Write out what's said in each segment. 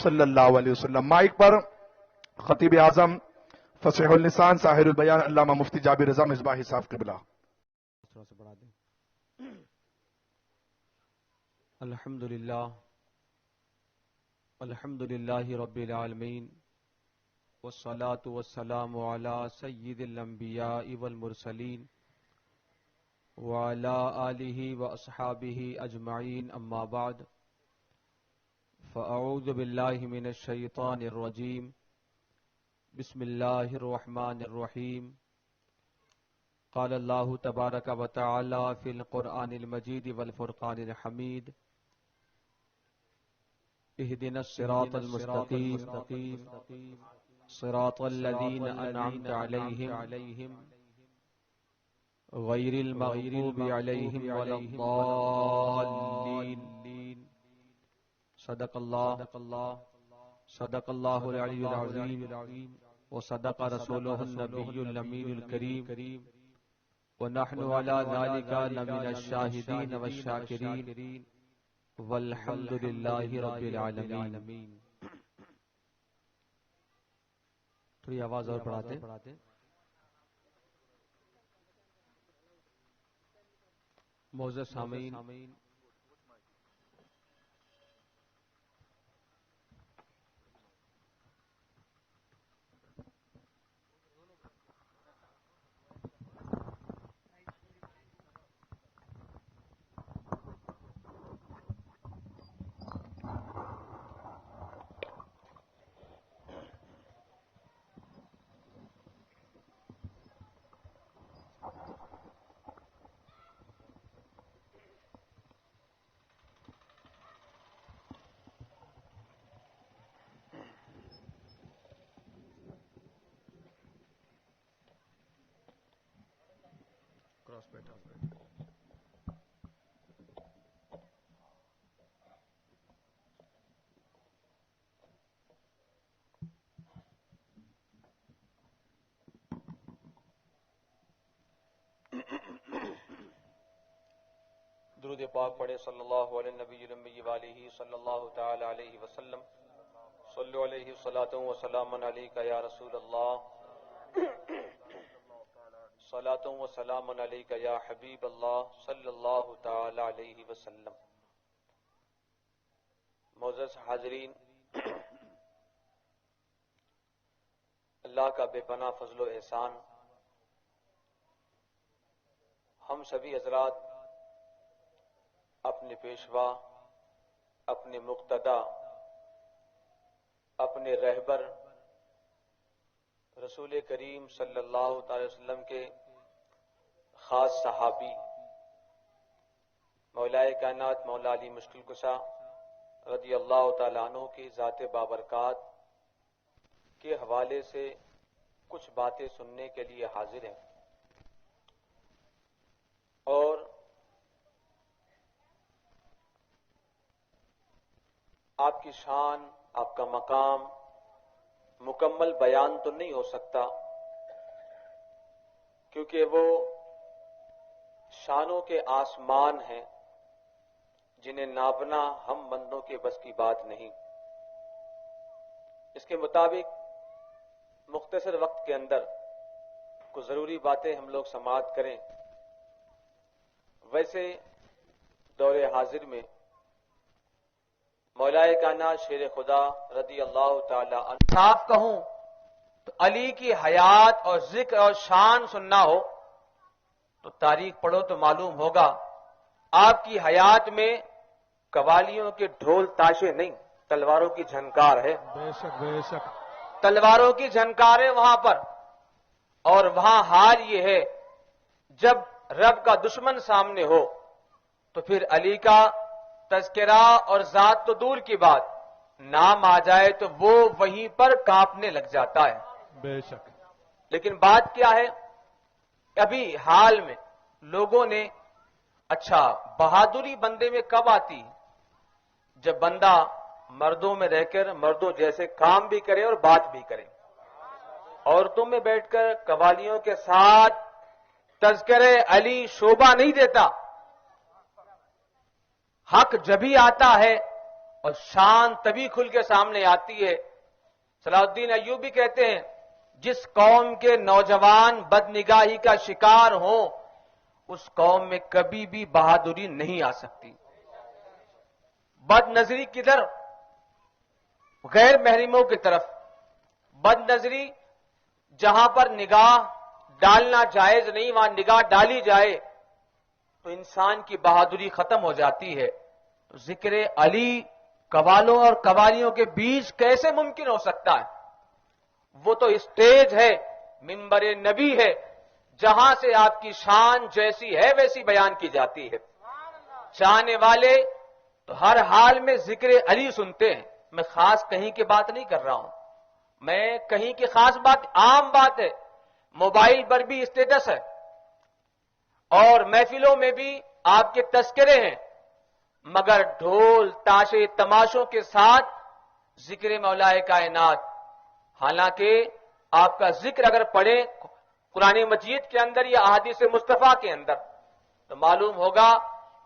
صلی اللہ علیہ وسلم. مائک پر خطیب اعظم فصیح اللسان ساحر البیان علامہ مفتی جابر رضا مصباحی صاحب قبلہ. الحمد للہ رب العالمین والصلاة والسلام علی سید الانبیاء والمرسلین وعلی آلہ واصحابہ اجمعین. اما بعد فاعوذ باللہ من الشیطان الرجیم. بسم اللہ الرحمن الرحیم. قال اللہ تبارک و تعالی فی القرآن المجید والفرقان الحمید. اهدنا الصراط المستقیم صراط الذین انعمت علیہم غیر المغضوب علیہم ولا الضالین. صدق اللہ العلی العظیم وصدق رسولہ النبی الامین الکریم ونحن علی ذلک لمن الشاہدین والشاکرین والحمد للہ رب العالمین. تھوڑی آواز اور بڑھاتے. معزز سامعین، درود پاک پڑھے صلی اللہ علیہ نبی الامی والہ صلی اللہ تعالی علیہ وسلم. صلو علیہ صلاۃ و سلام علیک یا رسول اللہ، صلاۃ و سلام علیک یا حبیب اللہ صلی اللہ تعالی علیہ وسلم. معزز حاضرین، اللہ کا بے پناہ فضل و احسان ہم سبھی حضرات اپنے پیشوا، اپنے مقتدا، اپنے رہبر رسول کریم صلی اللہ تعالی وسلم کے خاص صحابی مولائے کائنات مولا علی مشکل کشا رضی اللہ تعالیٰ عنہ کی ذات بابرکات کے حوالے سے کچھ باتیں سننے کے لیے حاضر ہیں. اور آپ کی شان، آپ کا مقام مکمل بیان تو نہیں ہو سکتا، کیونکہ وہ شانوں کے آسمان ہیں جنہیں ناپنا ہم بندوں کے بس کی بات نہیں. اس کے مطابق مختصر وقت کے اندر کچھ ضروری باتیں ہم لوگ سماعت کریں. ویسے دور حاضر میں مولائے کائنات شیر خدا رضی اللہ تعالی عنہ صاحب کہوں تو علی کی حیات اور ذکر اور شان سننا ہو تو تاریخ پڑھو تو معلوم ہوگا. آپ کی حیات میں قوالیوں کے ڈھول تاشے نہیں، تلواروں کی جھنکار ہے. بے شک بے شک تلواروں کی جھنکار ہے وہاں پر. اور وہاں حال یہ ہے جب رب کا دشمن سامنے ہو تو پھر علی کا تذکرہ اور ذات تو دور کی بات، نام آ جائے تو وہ وہیں پر کانپنے لگ جاتا ہے. بے شک. لیکن بات کیا ہے، ابھی حال میں لوگوں نے اچھا بہادری بندے میں کب آتی؟ جب بندہ مردوں میں رہ کر مردوں جیسے کام بھی کرے اور بات بھی کرے. عورتوں میں بیٹھ کر قوالیوں کے ساتھ تذکرے علی شوبہ نہیں دیتا. حق جبھی آتا ہے اور شان تبھی کھل کے سامنے آتی ہے. صلاح الدین ایوبی کہتے ہیں جس قوم کے نوجوان بد نگاہی کا شکار ہوں اس قوم میں کبھی بھی بہادری نہیں آ سکتی. بد نظری کدھر؟ غیر محرموں کی طرف. بد نظری جہاں پر نگاہ ڈالنا جائز نہیں وہاں نگاہ ڈالی جائے تو انسان کی بہادری ختم ہو جاتی ہے. ذکر علی قوالوں اور قوالیوں کے بیچ کیسے ممکن ہو سکتا ہے؟ وہ تو اسٹیج ہے، منبر نبی ہے، جہاں سے آپ کی شان جیسی ہے ویسی بیان کی جاتی ہے. چاہنے والے تو ہر حال میں ذکر علی سنتے ہیں. میں خاص کہیں کی بات نہیں کر رہا ہوں، میں کہیں کی خاص بات عام بات ہے. موبائل پر بھی اسٹیٹس ہے اور محفلوں میں بھی آپ کے تذکرے ہیں، مگر ڈھول تاشے تماشوں کے ساتھ ذکر مولا کائنات. حالانکہ آپ کا ذکر اگر پڑھیں قرآن مجید کے اندر یا احادیث مصطفیٰ کے اندر تو معلوم ہوگا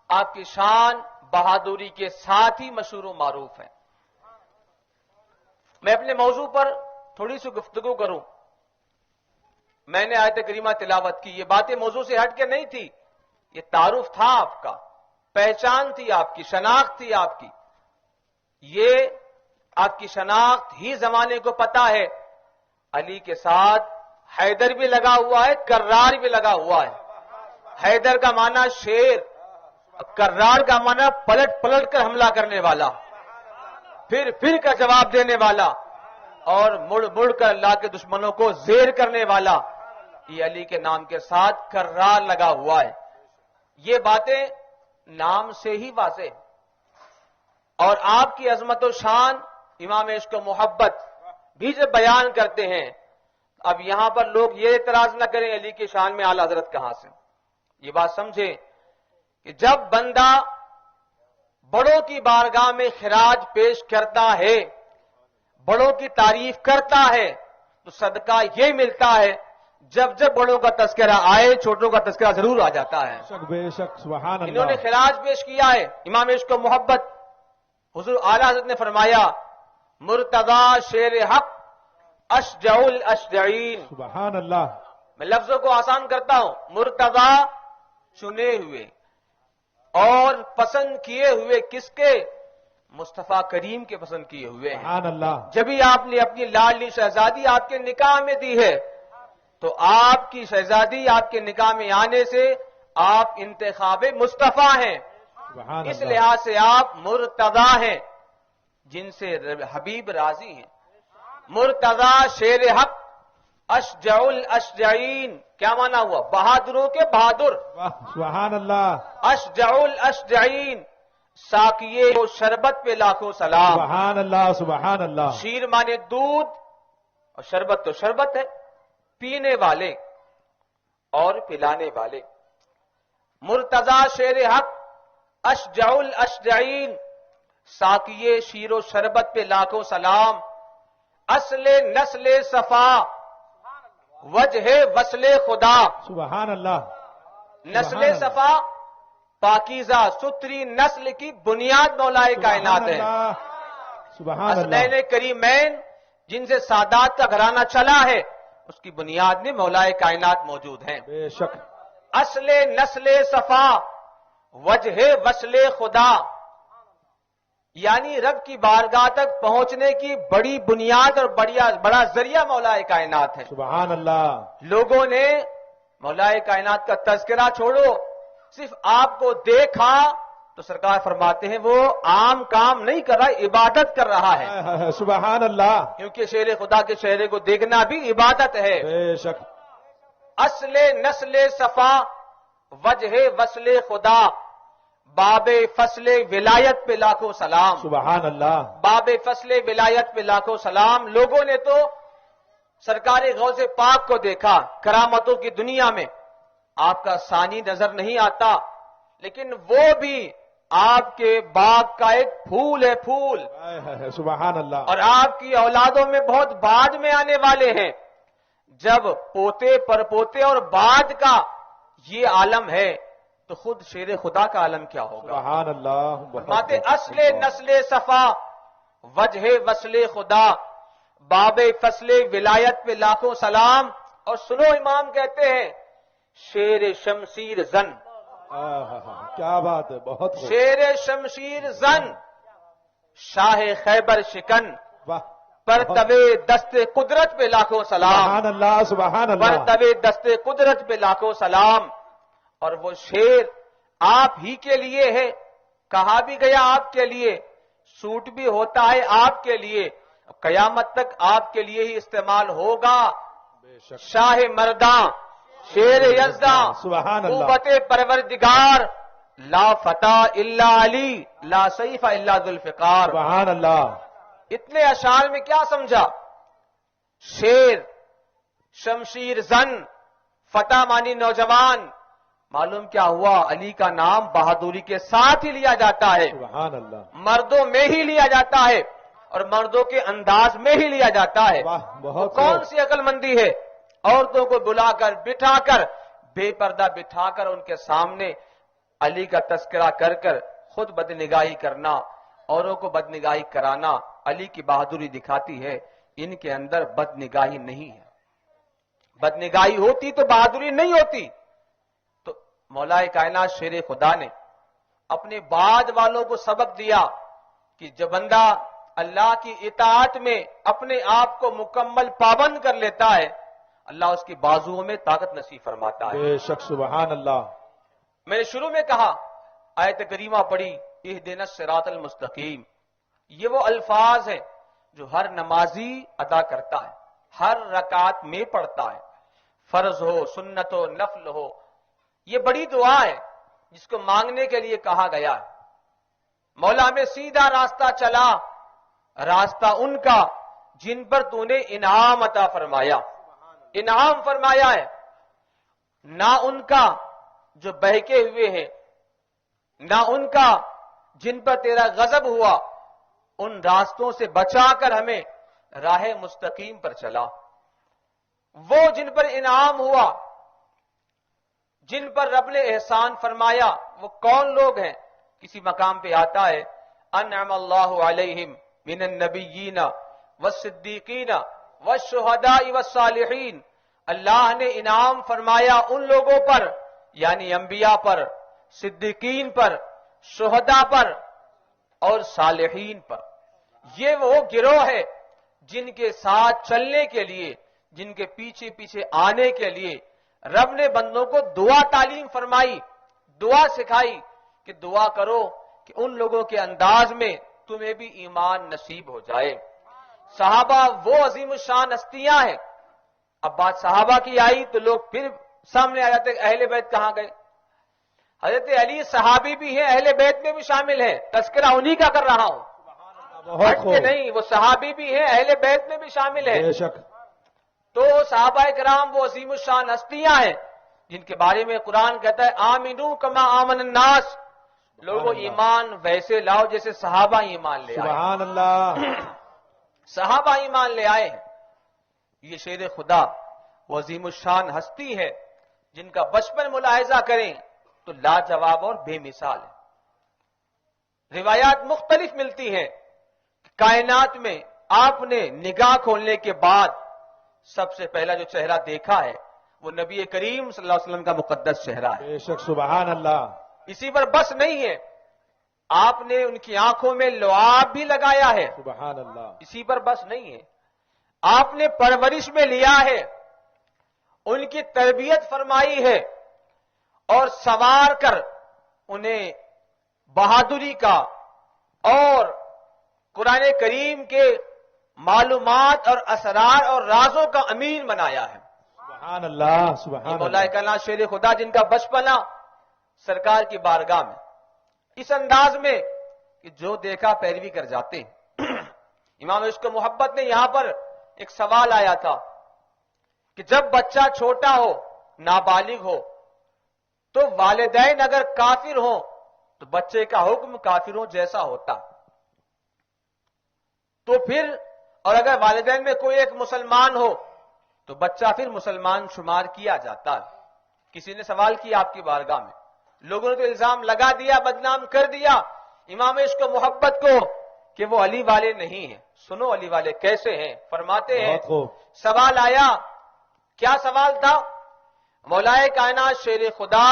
آپ کی شان بہادری کے ساتھ ہی مشہور و معروف ہے. میں اپنے موضوع پر تھوڑی سی گفتگو کروں. میں نے آیت کریمہ تلاوت کی، یہ باتیں موضوع سے ہٹ کے نہیں تھی، یہ تعارف تھا آپ کا، پہچان تھی آپ کی، شناخت تھی آپ کی. یہ آپ کی شناخت ہی زمانے کو پتا ہے. علی کے ساتھ حیدر بھی لگا ہوا ہے، کرار بھی لگا ہوا ہے. حیدر کا معنی شیر، کرار کا معنی پلٹ پلٹ کر حملہ کرنے والا، پھر کا جواب دینے والا اور مڑ مڑ کر اللہ کے دشمنوں کو زیر کرنے والا. یہ علی کے نام کے ساتھ کرار لگا ہوا ہے. یہ باتیں نام سے ہی واضح. اور آپ کی عظمت و شان امام عشق و محبت بھی جب بیان کرتے ہیں، اب یہاں پر لوگ یہ اعتراض نہ کریں علی کی شان میں اعلی حضرت کہاں سے. یہ بات سمجھیں کہ جب بندہ بڑوں کی بارگاہ میں خراج پیش کرتا ہے، بڑوں کی تعریف کرتا ہے تو صدقہ یہ ملتا ہے جب جب بڑوں کا تذکرہ آئے چھوٹوں کا تذکرہ ضرور آ جاتا ہے. بے شک سبحان اللہ. انہوں نے خراج پیش کیا ہے. امام عشق و محبت حضور اعلی حضرت نے فرمایا مرتضی شیر حق اشجع الاشجعین. سبحان اللہ. میں لفظوں کو آسان کرتا ہوں. مرتضی چنے ہوئے اور پسند کیے ہوئے کس کے؟ مصطفیٰ کریم کے پسند کیے ہوئے ہیں. سبحان اللہ. جبھی آپ نے اپنی لاڈلی شہزادی آپ کے نکاح میں دی ہے تو آپ کی شہزادی آپ کے نکاح میں آنے سے آپ انتخاب مصطفیٰ ہیں. سبحان اس اللہ. لحاظ سے آپ مرتضی ہیں جن سے حبیب راضی ہیں. مرتضی شیر حق اشجع الاشجعین کیا مانا ہوا؟ بہادروں کے بہادر. واہ سبحان اللہ. اشجع الاشجعین ساقیے و شربت پہ لاکھوں سلام. سبحان اللہ. سبحان اللہ. شیر مانے دودھ اور شربت تو شربت ہے، پینے والے اور پلانے والے. مرتضی شیر حق اشجع الاشجعین ساقیے شیر و شربت پہ لاکھوں سلام. اصل نسل صفا وجہ وصل خدا. سبحان اللہ. نسل صفا پاکیزہ ستری نسل کی بنیاد مولا کائنات ہے. سبحان اللہ. حسنین کریمین جن سے سادات کا گھرانہ چلا ہے اس کی بنیاد میں مولا کائنات موجود ہیں. بے شک. اصل نسل صفا وجہ وصل خدا یعنی رب کی بارگاہ تک پہنچنے کی بڑی بنیاد اور بڑا ذریعہ مولا کائنات ہے. سبحان اللہ. لوگوں نے مولا کائنات کا تذکرہ چھوڑو، صرف آپ کو دیکھا تو سرکار فرماتے ہیں وہ عام کام نہیں کر رہا، عبادت کر رہا ہے. سبحان اللہ. کیونکہ شیر خدا کے چہرے کو دیکھنا بھی عبادت ہے. بے شک. اصل نسل صفا وجہ وصل خدا باب فصل ولایت پہ لاکھوں سلام. سبحان اللہ. باب فصل ولایت پہ لاکھوں سلام. لوگوں نے تو سرکار غوث پاک کو دیکھا کرامتوں کی دنیا میں، آپ کا ثانی نظر نہیں آتا، لیکن وہ بھی آپ کے باغ کا ایک پھول ہے. پھول. سبحان اللہ. اور آپ کی اولادوں میں بہت بعد میں آنے والے ہیں. جب پوتے پر پوتے اور بعد کا یہ عالم ہے تو خود شیر خدا کا عالم کیا ہوگا؟ سبحان اللہ. فرماتے اصل نسل صفا وجہ وصل خدا باب فصل ولایت پہ لاکھوں سلام. اور سنو امام کہتے ہیں شیر شمشیر زن. کیا بات ہے، بہت خوب. شیر شمشیر زن شاہ خیبر شکن واہ. پرتوے دست قدرت پہ لاکھوں سلام. سبحان اللہ سبحان اللہ. پرتوے دست قدرت پہ لاکھوں سلام. اور وہ شیر آپ ہی کے لیے ہے، کہا بھی گیا آپ کے لیے، سوٹ بھی ہوتا ہے آپ کے لیے، قیامت تک آپ کے لیے ہی استعمال ہوگا. بے شک. شاہ مرداں شیر یزداں سبحان اللہ. قوت پروردگار لا فتح الا علی لا سیف الا ذوالفقار. سبحان اللہ. اتنے اشعار میں کیا سمجھا؟ شیر، شمشیر زن، فتح مانی نوجوان. معلوم کیا ہوا؟ علی کا نام بہادری کے ساتھ ہی لیا جاتا ہے، سبحان اللہ. مردوں میں ہی لیا جاتا ہے اور مردوں کے انداز میں ہی لیا جاتا ہے. واہ بہت کون خوب. سی عقل مندی ہے عورتوں کو بلا کر بٹھا کر بے پردہ بٹھا کر ان کے سامنے علی کا تذکرہ کر کر خود بدنگاہی کرنا، اوروں کو بدنگاہی کرانا علی کی بہادری دکھاتی ہے. ان کے اندر بدنگاہی نہیں ہے. بدنگاہی ہوتی تو بہادری نہیں ہوتی. تو مولا کائنات شیر خدا نے اپنے بعد والوں کو سبق دیا کہ جو بندہ اللہ کی اطاعت میں اپنے آپ کو مکمل پابند کر لیتا ہے اللہ اس کی بازوؤں میں طاقت نصیب فرماتا ہے. بے شک سبحان اللہ. میں نے شروع میں کہا آیت کریمہ پڑھی اہدنا الصراط المستقیم. یہ وہ الفاظ ہیں جو ہر نمازی ادا کرتا ہے، ہر رکعت میں پڑھتا ہے، فرض ہو سنت ہو نفل ہو. یہ بڑی دعا ہے جس کو مانگنے کے لیے کہا گیا ہے. مولا میں سیدھا راستہ چلا، راستہ ان کا جن پر تو نے انعام عطا فرمایا. انعام فرمایا ہے نہ ان کا جو بہکے ہوئے ہیں، نہ ان کا جن پر تیرا غضب ہوا. ان راستوں سے بچا کر ہمیں راہ مستقیم پر چلا. وہ جن پر انعام ہوا، جن پر رب نے احسان فرمایا، وہ کون لوگ ہیں؟ کسی مقام پہ آتا ہے انعم اللہ علیہم من النبیین والصدیقین والشہداء والصالحین. اللہ نے انعام فرمایا ان لوگوں پر یعنی انبیاء پر، صدیقین پر، شہداء پر اور صالحین پر. یہ وہ گروہ ہے جن کے ساتھ چلنے کے لیے، جن کے پیچھے پیچھے آنے کے لیے رب نے بندوں کو دعا تعلیم فرمائی، دعا سکھائی کہ دعا کرو کہ ان لوگوں کے انداز میں تمہیں بھی ایمان نصیب ہو جائے. صحابہ وہ عظیم الشان ہستیاں ہیں. اب بات صحابہ کی آئی تو لوگ پھر سامنے آ جاتے اہل بیت کہاں گئے؟ حضرت علی صحابی بھی ہیں، اہل بیت میں بھی شامل ہیں. تذکرہ انہی کا کر رہا ہوں، بہت ہٹ کے خوب. نہیں. وہ صحابی بھی ہیں، اہل بیت میں بھی شامل ہیں. بے شک. تو صحابہ کرام وہ عظیم الشان ہستیاں ہیں جن کے بارے میں قرآن کہتا ہے آمنو کما آمن الناس. لوگوں ایمان ویسے لاؤ جیسے صحابہ ایمان لے آئے. سبحان اللہ. صحابہ ایمان لے آئے ہیں. یہ شیر خدا وہ عظیم الشان ہستی ہے جن کا بچپن ملاحظہ کریں تو لاجواب اور بے مثال ہے. روایات مختلف ملتی ہیں. کائنات میں آپ نے نگاہ کھولنے کے بعد سب سے پہلا جو چہرہ دیکھا ہے وہ نبی کریم صلی اللہ علیہ وسلم کا مقدس چہرہ ہے. بے شک سبحان اللہ. اسی پر بس نہیں ہے، آپ نے ان کی آنکھوں میں لعاب بھی لگایا ہے. سبحان اللہ. اسی پر بس نہیں ہے، آپ نے پرورش میں لیا ہے، ان کی تربیت فرمائی ہے اور سنوار کر انہیں بہادری کا اور قرآن کریم کے معلومات اور اسرار اور رازوں کا امین بنایا ہے. سبحان اللہ. یہ سبحان مولا اللہ. کائنات شیر خدا جن کا بچپنا سرکار کی بارگاہ میں اس انداز میں کہ جو دیکھا پیروی کر جاتے ہیں. امام عشق و محبت نے یہاں پر ایک سوال آیا تھا کہ جب بچہ چھوٹا ہو، نابالغ ہو، تو والدین اگر کافر ہوں تو بچے کا حکم کافروں جیسا ہوتا، تو پھر اور اگر والدین میں کوئی ایک مسلمان ہو تو بچہ پھر مسلمان شمار کیا جاتا ہے. کسی نے سوال کیا آپ کی بارگاہ میں لوگوں نے تو الزام لگا دیا، بدنام کر دیا امام عشق و محبت کو کہ وہ علی والے نہیں ہیں۔ سنو علی والے کیسے ہیں، فرماتے ہیں بہت خوب۔ سوال آیا، کیا سوال تھا؟ مولائے کائنات شیر خدا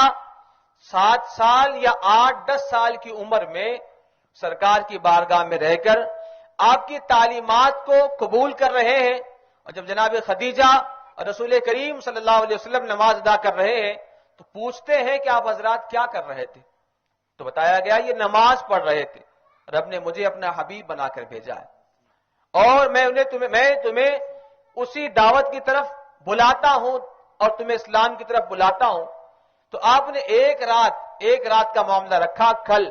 7 سال یا 8-10 سال کی عمر میں سرکار کی بارگاہ میں رہ کر آپ کی تعلیمات کو قبول کر رہے ہیں، اور جب جناب خدیجہ اور رسول کریم صلی اللہ علیہ وسلم نماز ادا کر رہے ہیں تو پوچھتے ہیں کہ آپ حضرات کیا کر رہے تھے؟ تو بتایا گیا یہ نماز پڑھ رہے تھے، رب نے مجھے اپنا حبیب بنا کر بھیجا ہے اور میں تمہیں اسی دعوت کی طرف بلاتا ہوں اور تمہیں اسلام کی طرف بلاتا ہوں۔ تو آپ نے ایک رات کا معاملہ رکھا کل،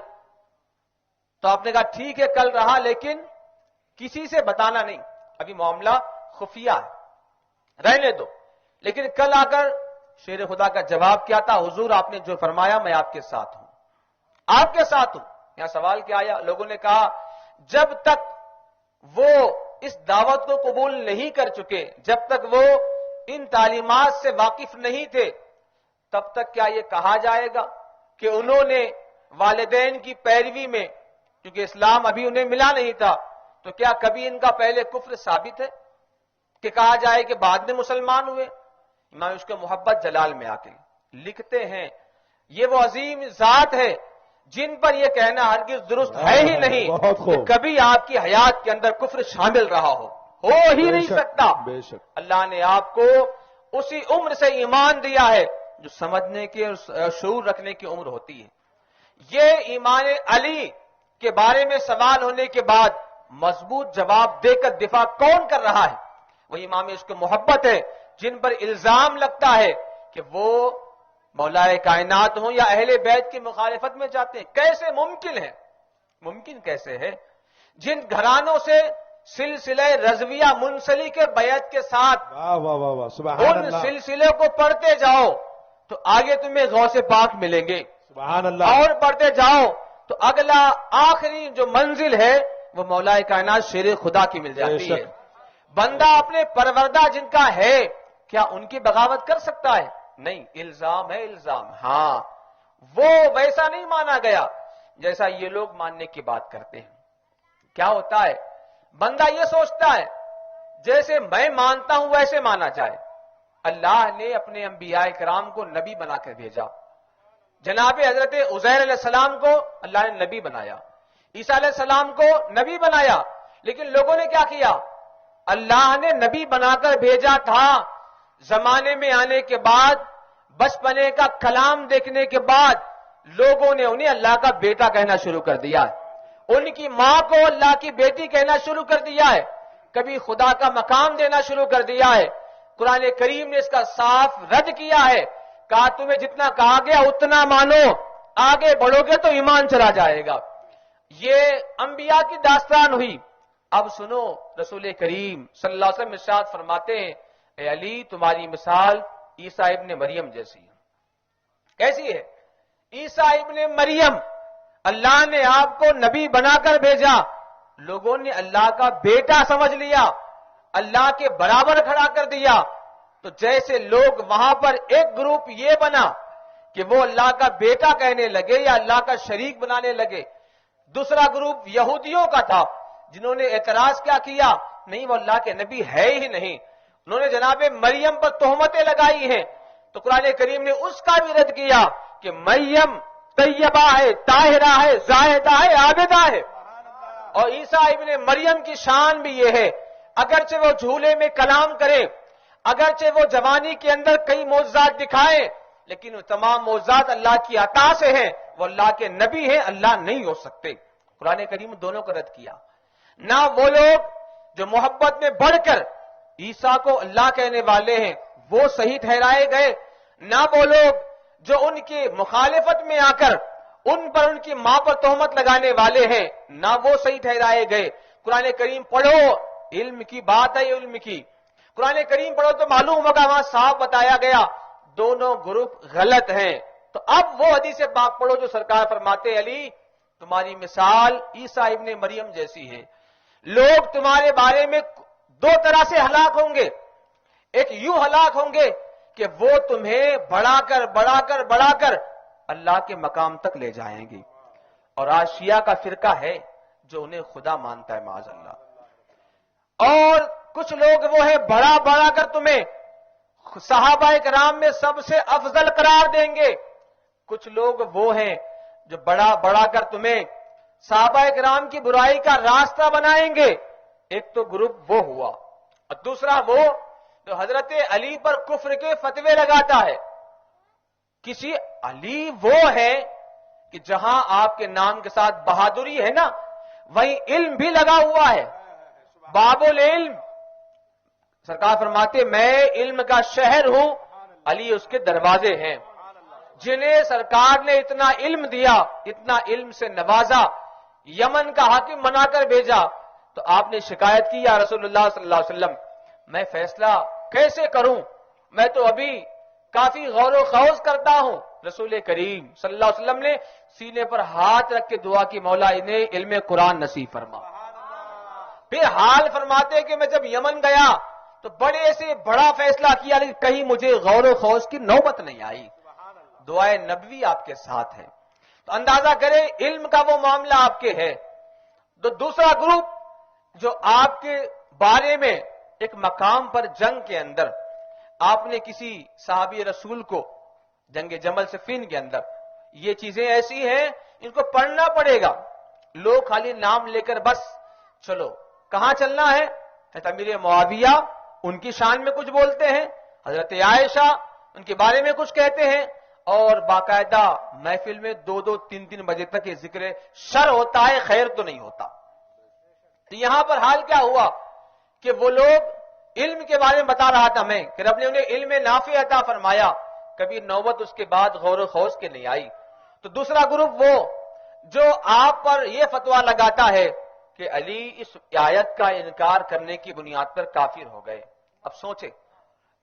تو آپ نے کہا ٹھیک ہے کل رہا لیکن کسی سے بتانا نہیں، ابھی معاملہ خفیہ ہے، رہنے دو۔ لیکن کل آ کر شیر خدا کا جواب کیا تھا؟ حضور آپ نے جو فرمایا میں آپ کے ساتھ ہوں، آپ کے ساتھ ہوں۔ یہاں سوال کیا آیا؟ لوگوں نے کہا جب تک وہ اس دعوت کو قبول نہیں کر چکے، جب تک وہ ان تعلیمات سے واقف نہیں تھے، تب تک کیا یہ کہا جائے گا کہ انہوں نے والدین کی پیروی میں، کیونکہ اسلام ابھی انہیں ملا نہیں تھا، تو کیا کبھی ان کا پہلے کفر ثابت ہے کہ کہا جائے کہ بعد میں مسلمان ہوئے؟ امام اس کے محبت جلال میں آ کے لکھتے ہیں یہ وہ عظیم ذات ہے جن پر یہ کہنا ہرگز درست ہے ہی نہیں کہ کبھی آپ کی حیات کے اندر کفر شامل رہا ہو ہی نہیں سکتا۔ اللہ نے آپ کو اسی عمر سے ایمان دیا ہے جو سمجھنے کی اور شعور رکھنے کی عمر ہوتی ہے۔ یہ ایمان علی کے بارے میں سوال ہونے کے بعد مضبوط جواب دے کر دفاع کون کر رہا ہے؟ وہ امام عشق محبت ہے جن پر الزام لگتا ہے کہ وہ مولائے کائنات ہوں یا اہل بیت کی مخالفت میں جاتے ہیں۔ کیسے ممکن ہے؟ ممکن کیسے ہے؟ جن گھرانوں سے سلسلہ رضویہ منسلک کے بیعت کے ساتھ ان سلسلے کو پڑھتے جاؤ تو آگے تمہیں غوث پاک ملیں گے، سبحان اللہ، اور پڑھتے جاؤ تو اگلا آخری جو منزل ہے وہ مولائے کائنات شیر خدا کی مل جاتی ہے۔ بندہ اپنے پروردہ جن کا ہے کیا ان کی بغاوت کر سکتا ہے؟ نہیں، الزام ہے الزام۔ ہاں وہ ویسا نہیں مانا گیا جیسا یہ لوگ ماننے کی بات کرتے ہیں۔ کیا ہوتا ہے؟ بندہ یہ سوچتا ہے جیسے میں مانتا ہوں ویسے مانا جائے۔ اللہ نے اپنے انبیاء کرام کو نبی بنا کر بھیجا۔ جناب حضرت عزیر علیہ السلام کو اللہ نے نبی بنایا، عیسیٰ علیہ السلام کو نبی بنایا، لیکن لوگوں نے کیا کیا؟ اللہ نے نبی بنا کر بھیجا تھا، زمانے میں آنے کے بعد، بچپنے کا کلام دیکھنے کے بعد لوگوں نے انہیں اللہ کا بیٹا کہنا شروع کر دیا ہے، ان کی ماں کو اللہ کی بیٹی کہنا شروع کر دیا ہے، کبھی خدا کا مقام دینا شروع کر دیا ہے۔ قرآن کریم نے اس کا صاف رد کیا ہے، کہا تمہیں جتنا کہا گیا اتنا مانو، آگے بڑھو گے تو ایمان چلا جائے گا۔ یہ انبیاء کی داستان ہوئی۔ اب سنو، رسول کریم صلی اللہ علیہ وسلم ارشاد فرماتے ہیں اے علی تمہاری مثال عیسیٰ ابن مریم جیسی ہے۔ کیسی ہے؟ عیسیٰ ابن مریم، اللہ نے آپ کو نبی بنا کر بھیجا، لوگوں نے اللہ کا بیٹا سمجھ لیا، اللہ کے برابر کھڑا کر دیا۔ تو جیسے لوگ وہاں پر ایک گروپ یہ بنا کہ وہ اللہ کا بیٹا کہنے لگے یا اللہ کا شریک بنانے لگے، دوسرا گروپ یہودیوں کا تھا جنہوں نے اعتراض کیا کیا، نہیں وہ اللہ کے نبی ہے ہی نہیں، انہوں نے جناب مریم پر تہمتیں لگائی ہیں۔ تو قرآن کریم نے اس کا بھی رد کیا کہ مریم طیبہ ہے، طاہرہ ہے، زاہدہ ہے، عابدہ ہے۔ اور عیسیٰ ابن مریم کی شان بھی یہ ہے، اگرچہ وہ جھولے میں کلام کرے، اگرچہ وہ جوانی کے اندر کئی معجزات دکھائے، لیکن وہ تمام معجزات اللہ کی عطا سے ہیں، وہ اللہ کے نبی ہیں، اللہ نہیں ہو سکتے۔ قرآن کریم دونوں کا رد کیا۔ نہ وہ لوگ جو محبت میں بڑھ کر عیسیٰ کو اللہ کہنے والے ہیں وہ صحیح ٹھہرائے گئے، نہ وہ لوگ جو ان کی مخالفت میں آ کر ان پر ان کی ماں پر تہمت لگانے والے ہیں نہ وہ صحیح ٹھہرائے گئے۔ قرآن کریم پڑھو، علم کی بات ہے، علم کی قرآن کریم پڑھو تو معلوم ہوگا، وہاں صاف بتایا گیا دونوں گروپ غلط ہیں۔ تو اب وہ حدیث پاک پڑھو جو سرکار فرماتے علی تمہاری مثال عیسیٰ ابن مریم جیسی ہے۔ لوگ تمہارے بارے میں دو طرح سے ہلاک ہوں گے، ایک یوں ہلاک ہوں گے کہ وہ تمہیں بڑھا کر اللہ کے مقام تک لے جائیں گی. اور آج شیعہ کا فرقہ ہے جو انہیں خدا مانتا ہے معاذ اللہ. اور کچھ لوگ وہ ہیں بڑا بڑا کر تمہیں صحابہ کرام میں سب سے افضل قرار دیں گے. کچھ لوگ وہ ہیں جو بڑا بڑا کر تمہیں صحابہ کرام کی برائی کا راستہ بنائیں گے. ایک تو گروپ وہ ہوا، اور دوسرا وہ جو حضرت علی پر کفر کے فتوے لگاتا ہے. کسی علی وہ ہے کہ جہاں آپ کے نام کے ساتھ بہادری ہے نا، وہیں علم بھی لگا ہوا ہے. باب العلم، سرکار فرماتے میں علم کا شہر ہوں، علی اس کے دروازے ہیں. جنہیں سرکار نے اتنا علم دیا، اتنا علم سے نوازا، یمن کا حاکم بنا کر بھیجا، تو آپ نے شکایت کی یا رسول اللہ صلی اللہ علیہ وسلم میں فیصلہ کیسے کروں، میں تو ابھی کافی غور و خوض کرتا ہوں. رسول کریم صلی اللہ علیہ وسلم نے سینے پر ہاتھ رکھ کے دعا کی مولا انہیں علم قرآن نصیب فرما. پھر حال فرماتے کہ میں جب یمن گیا تو بڑے سے بڑا فیصلہ کیا، لیکن کہیں مجھے غور و خوض کی نوبت نہیں آئی. دعائے نبوی آپ کے ساتھ ہے، تو اندازہ کرے علم کا وہ معاملہ آپ کے ہے. تو دوسرا گروپ جو آپ کے بارے میں ایک مقام پر جنگ کے اندر آپ نے کسی صحابی رسول کو جنگ جمل صفین کے اندر، یہ چیزیں ایسی ہیں ان کو پڑھنا پڑے گا. لوگ خالی نام لے کر بس چلو کہاں چلنا ہے، امیر معاویہ ان کی شان میں کچھ بولتے ہیں، حضرت عائشہ ان کے بارے میں کچھ کہتے ہیں، اور باقاعدہ محفل میں 2-3 بجے تک یہ ذکر شر ہوتا ہے، خیر تو نہیں ہوتا. تو یہاں پر حال کیا ہوا کہ وہ لوگ علم کے بارے میں بتا رہا تھا میں کہ رب نے انہیں علم نافع عطا فرمایا، کبھی نوبت اس کے بعد غور و خوض کے نہیں آئی. تو دوسرا گروپ وہ جو آپ پر یہ فتویٰ لگاتا ہے کہ علی اس آیت کا انکار کرنے کی بنیاد پر کافر ہو گئے. اب سوچیں،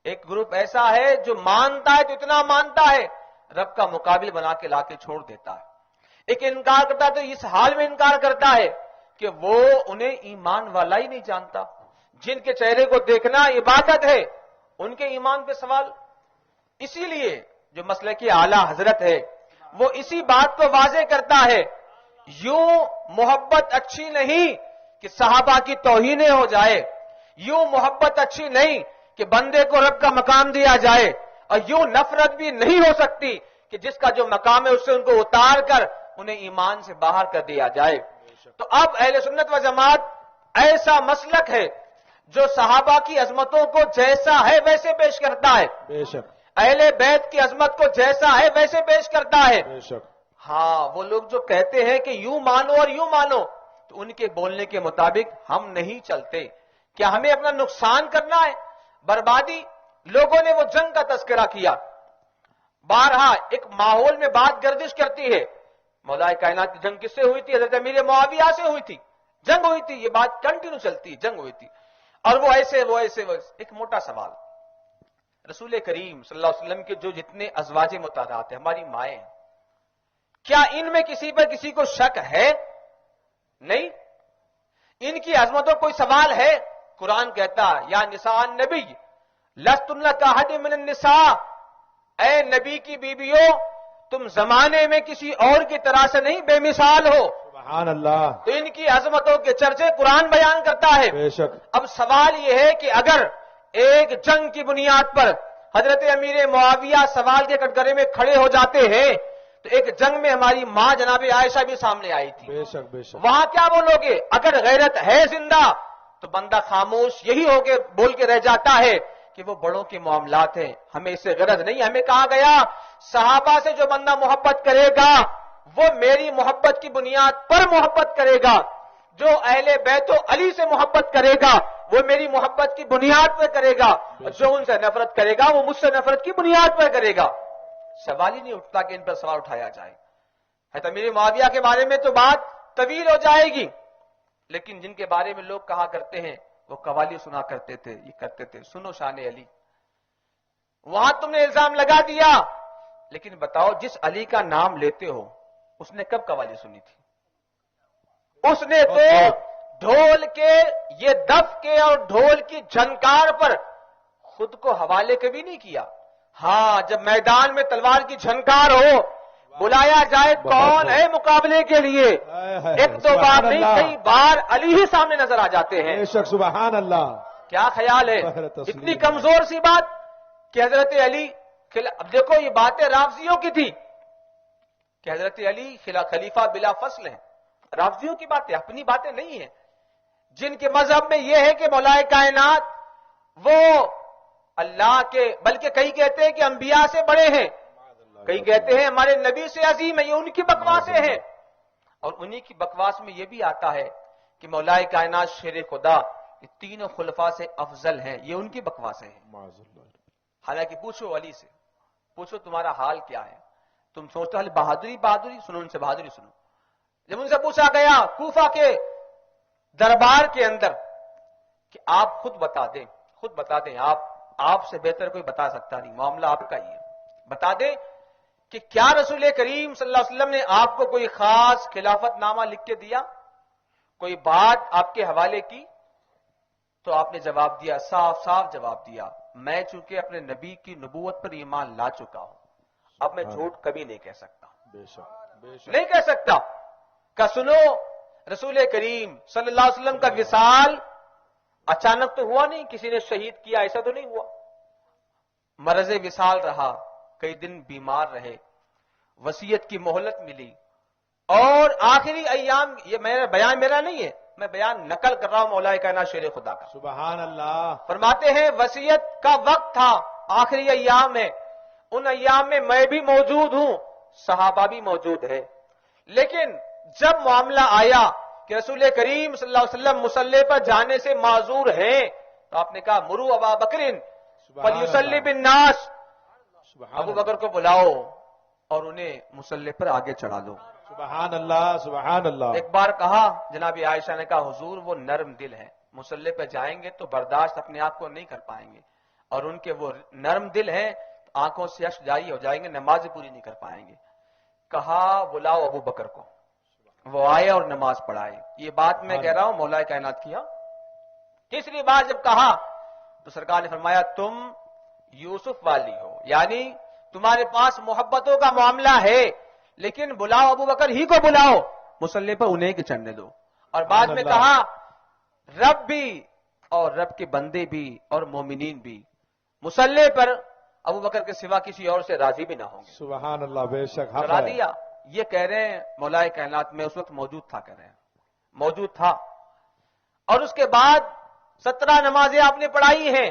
ایک گروپ ایسا ہے جو مانتا ہے تو اتنا مانتا ہے رب کا مقابل بنا کے لا کے چھوڑ دیتا ہے. ایک انکار کرتا ہے تو اس حال میں انکار کرتا ہے کہ وہ انہیں ایمان والا ہی نہیں جانتا. جن کے چہرے کو دیکھنا عبادت ہے، ان کے ایمان پہ سوال. اسی لیے جو مسئلہ کی اعلیٰ حضرت ہے وہ اسی بات کو واضح کرتا ہے، یوں محبت اچھی نہیں کہ صحابہ کی توہین ہو جائے، یوں محبت اچھی نہیں کہ بندے کو رب کا مقام دیا جائے، اور یوں نفرت بھی نہیں ہو سکتی کہ جس کا جو مقام ہے اس سے ان کو اتار کر انہیں ایمان سے باہر کر دیا جائے. تو اب اہل سنت و جماعت ایسا مسلک ہے جو صحابہ کی عظمتوں کو جیسا ہے ویسے پیش کرتا ہے، بے شک اہل بیت کی عظمت کو جیسا ہے ویسے پیش کرتا ہے. بے شک. ہاں وہ لوگ جو کہتے ہیں کہ یوں مانو اور یوں مانو، تو ان کے بولنے کے مطابق ہم نہیں چلتے. کیا ہمیں اپنا نقصان کرنا ہے، بربادی؟ لوگوں نے وہ جنگ کا تذکرہ کیا، بارہا ایک ماحول میں بات گردش کرتی ہے. مولا کائنات کی جنگ کس سے ہوئی تھی؟ حضرت امیر معاویہ سے ہوئی تھی، جنگ ہوئی تھی، یہ بات کنٹینیو چلتی، جنگ ہوئی تھی. اور وہ ایسے ایک موٹا سوال، رسول کریم صلی اللہ علیہ وسلم کے جو جتنے ازواج مطہرات ہیں، ہماری مائیں ہیں، کیا ان میں کسی پر کسی کو شک ہے؟ نہیں. ان کی عظمتوں کوئی سوال ہے؟ قرآن کہتا یا نساء النبی لستن کاحد من النساء، اے نبی کی بیویوں تم زمانے میں کسی اور کی طرح سے نہیں بے مثال ہو. سبحان اللہ. تو ان کی عظمتوں کے چرچے قرآن بیان کرتا ہے. بے شک. اب سوال یہ ہے کہ اگر ایک جنگ کی بنیاد پر حضرت امیر معاویہ سوال کے کٹگرے میں کھڑے ہو جاتے ہیں تو ایک جنگ میں ہماری ماں جناب عائشہ بھی سامنے آئی تھی، بے شک بے شک. وہاں کیا بولو گے؟ اگر غیرت ہے زندہ تو بندہ خاموش یہی ہو کے بول کے رہ جاتا ہے کہ وہ بڑوں کے معاملات ہیں، ہمیں اس سے غرض نہیں. ہمیں کہا گیا صحابہ سے جو بندہ محبت کرے گا وہ میری محبت کی بنیاد پر محبت کرے گا، جو اہل بیت و علی سے محبت کرے گا وہ میری محبت کی بنیاد پر کرے گا، جو ان سے نفرت کرے گا وہ مجھ سے نفرت کی بنیاد پر کرے گا. سوال ہی نہیں اٹھتا کہ ان پر سوال اٹھایا جائے. امیر معاویہ کے بارے میں تو بات طویل ہو جائے گی، لیکن جن کے بارے میں لوگ کہا کرتے ہیں وہ قوالی سنا کرتے تھے، یہ کرتے تھے. سنو شان علی، وہاں تم نے الزام لگا دیا، لیکن بتاؤ جس علی کا نام لیتے ہو اس نے کب قوالی سنی تھی؟ اس نے تو ڈھول کے، یہ دف کے اور ڈھول کی جھنکار پر خود کو حوالے کبھی نہیں کیا. ہاں جب میدان میں تلوار کی جھنکار ہو، بلایا جائے کون ہے مقابلے کے لیے؟ ایک دو بار نہیں کئی بار علی ہی سامنے نظر آ جاتے ہیں. بے شک سبحان اللہ. کیا خیال ہے؟ اتنی کمزور سی بات کہ حضرت علی اب دیکھو یہ باتیں رافضیوں کی تھی کہ حضرت علی خلیفہ بلا فصل ہیں. رافضیوں کی باتیں، اپنی باتیں نہیں ہیں. جن کے مذہب میں یہ ہے کہ مولا کائنات وہ اللہ کے، بلکہ کئی کہتے ہیں کہ انبیاء سے بڑے ہیں، کئی کہتے ہیں ہمارے نبی سے عظیم ہے. یہ ان کی بکواسیں ہیں. اور انہی کی بکواس میں یہ بھی آتا ہے کہ مولا کائنات شیر خدا یہ تینوں خلفاء سے افضل ہیں. یہ ان کی بکواسیں ہیں. حالانکہ پوچھو علی سے، پوچھو تمہارا حال کیا ہے؟ تم سوچتے ہو بہادری بہادری سنو، ان سے بہادری سنو. جب ان سے پوچھا گیا کوفہ کے دربار کے اندر کہ آپ خود بتا دیں آپ سے بہتر کوئی بتا سکتا نہیں، معاملہ آپ کا ہی ہے، بتا دیں کہ کیا رسول کریم صلی اللہ علیہ وسلم نے آپ کو کوئی خاص خلافت نامہ لکھ کے دیا، کوئی بات آپ کے حوالے کی؟ تو آپ نے جواب دیا، صاف صاف جواب دیا، میں چونکہ اپنے نبی کی نبوت پر ایمان لا چکا ہوں، اب میں جھوٹ کبھی نہیں کہہ سکتا. نہیں کہہ سکتا. کہ سنو رسول کریم صلی اللہ علیہ وسلم کا وصال اچانک تو ہوا نہیں، کسی نے شہید کیا، ایسا تو نہیں ہوا. مرض وصال رہا، کئی دن بیمار رہے، وصیت کی مہلت ملی، اور آخری ایام، یہ بیان میرا نہیں ہے، میں بیان نقل کر رہا ہوں مولا کائنات شیر خدا کا. سبحان اللہ. فرماتے ہیں وصیت کا وقت تھا، آخری ایام ہے، ان ایام میں میں بھی موجود ہوں، صحابہ بھی موجود ہے. لیکن جب معاملہ آیا کہ رسول کریم صلی اللہ علیہ وسلم مصلی پر جانے سے معذور ہیں، تو آپ نے کہا مرو ابا بکرن فلیصلی بالناس، ابو بکر کو بلاؤ اور انہیں مصلی پر آگے چڑھا دو. سبحان اللہ سبحان اللہ. ایک بار کہا جناب عائشہ نے کہا حضور وہ نرم دل ہے، مصلی پہ جائیں گے تو برداشت اپنے آپ کو نہیں کر پائیں گے، اور ان کے وہ نرم دل ہیں، آنکھوں سے اشک جاری ہو جائیں گے، نماز پوری نہیں کر پائیں گے. کہا بلاؤ ابو بکر کو، وہ آئے اور نماز پڑھائے. یہ بات میں کہہ رہا ہوں مولا کائنات کیا. تیسری بار جب کہا تو سرکار نے فرمایا تم یوسف والی ہو، یعنی تمہارے پاس محبتوں کا معاملہ ہے، لیکن بلاؤ ابو بکر ہی کو بلاؤ، مصلی پر انہیں کے چڑھنے دو. اور بعد میں کہا رب بھی اور رب کے بندے بھی اور مومنین بھی مصلی پر ابو بکر کے سوا کسی اور سے راضی بھی نہ ہوں گے. سبحان اللہ. بے شک حق کرا ہے. دیا. یہ کہہ رہے ہیں مولا کائنات میں اس وقت موجود تھا، کہہ رہے ہیں موجود تھا. اور اس کے بعد 17 نمازیں آپ نے پڑھائی ہیں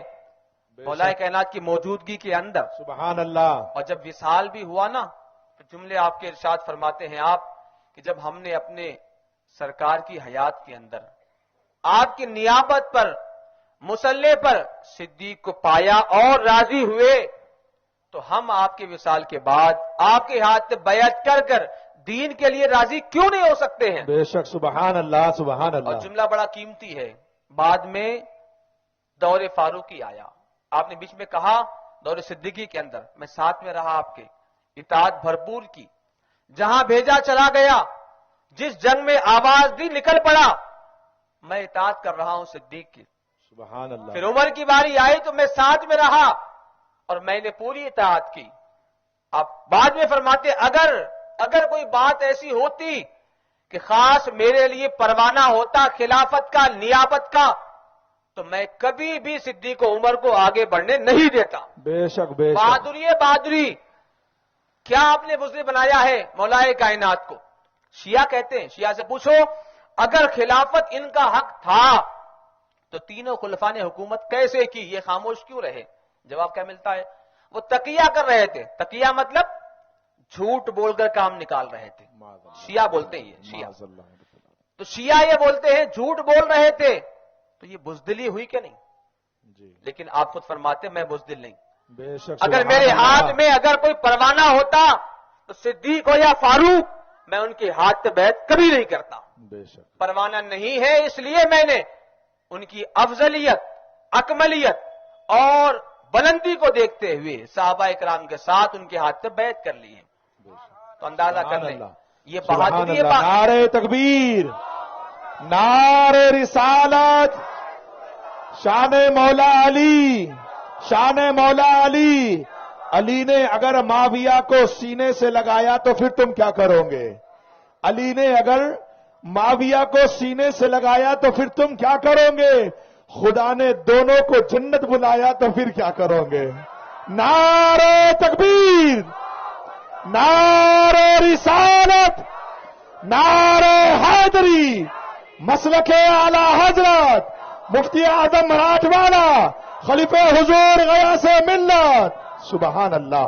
مولا کائنات کی موجودگی کے اندر. سبحان اللہ. اور جب وصال بھی ہوا نا تو جملے آپ کے ارشاد فرماتے ہیں آپ کہ جب ہم نے اپنے سرکار کی حیات کے اندر آپ کی نیابت پر مصلی پر صدیق کو پایا اور راضی ہوئے، تو ہم آپ کے وصال کے بعد آپ کے ہاتھ بیعت کر کر دین کے لیے راضی کیوں نہیں ہو سکتے ہیں؟ بے شک سبحان اللہ سبحان اور اللہ. جملہ بڑا قیمتی ہے. بعد میں دور فاروقی آیا، آپ نے بیچ میں کہا دور صدیقی کے اندر میں ساتھ میں رہا، آپ کے اطاعت بھرپور کی، جہاں بھیجا چلا گیا، جس جنگ میں آواز دی نکل پڑا، میں اطاعت کر رہا ہوں صدیق کی. سبحان اللہ. پھر عمر کی باری آئی تو میں ساتھ میں رہا اور میں نے پوری اطاعت کی. آپ بعد میں فرماتے اگر کوئی بات ایسی ہوتی کہ خاص میرے لیے پروانہ ہوتا خلافت کا، نیابت کا، تو میں کبھی بھی صدیق و عمر کو آگے بڑھنے نہیں دیتا. بے شک بے شک. بہادری کیا آپ نے بزدل بنایا ہے مولا کائنات کو؟ شیعہ کہتے ہیں، شیعہ سے پوچھو اگر خلافت ان کا حق تھا تو تینوں خلفاء نے حکومت کیسے کی، یہ خاموش کیوں رہے؟ جواب کیا ملتا ہے؟ وہ تقیہ کر رہے تھے. تقیہ مطلب جھوٹ بول کر کام نکال رہے تھے. شیعہ بولتے ہیں، شیعہ تو شیعہ یہ بولتے ہیں جھوٹ بول رہے تھے، تو یہ بزدلی ہوئی کہ نہیں؟ لیکن آپ خود فرماتے میں بزدل نہیں. بے شک. اگر میرے ہاتھ میں اگر کوئی پروانہ ہوتا تو صدیق ہو یا فاروق، میں ان کے ہاتھ پہ بیعت کبھی نہیں کرتا. بے شک. پروانہ نہیں ہے، اس لیے میں نے ان کی افضلیت، اکملیت اور بلندی کو دیکھتے ہوئے صحابہ اکرام کے ساتھ ان کے ہاتھ پہ بیعت کر لی ہے. تو اندازہ کر لیں یہ بہادری ہے. نعرہ تکبیر، نعرہ رسالت، شان مولا علی، شان مولا علی، علی نے اگر معاویہ کو سینے سے لگایا تو پھر تم کیا کرو گے؟ علی نے اگر معاویہ کو سینے سے لگایا تو پھر تم کیا کرو گے؟ خدا نے دونوں کو جنت بلایا تو پھر کیا کرو گے؟ نعرہ تکبیر، نعرہ رسالت، نعرہ حیدری، مسلک اعلی حضرت مفتی اعظم مراٹھواڑا خلیفہ حضور غیاث ملت، سبحان اللہ۔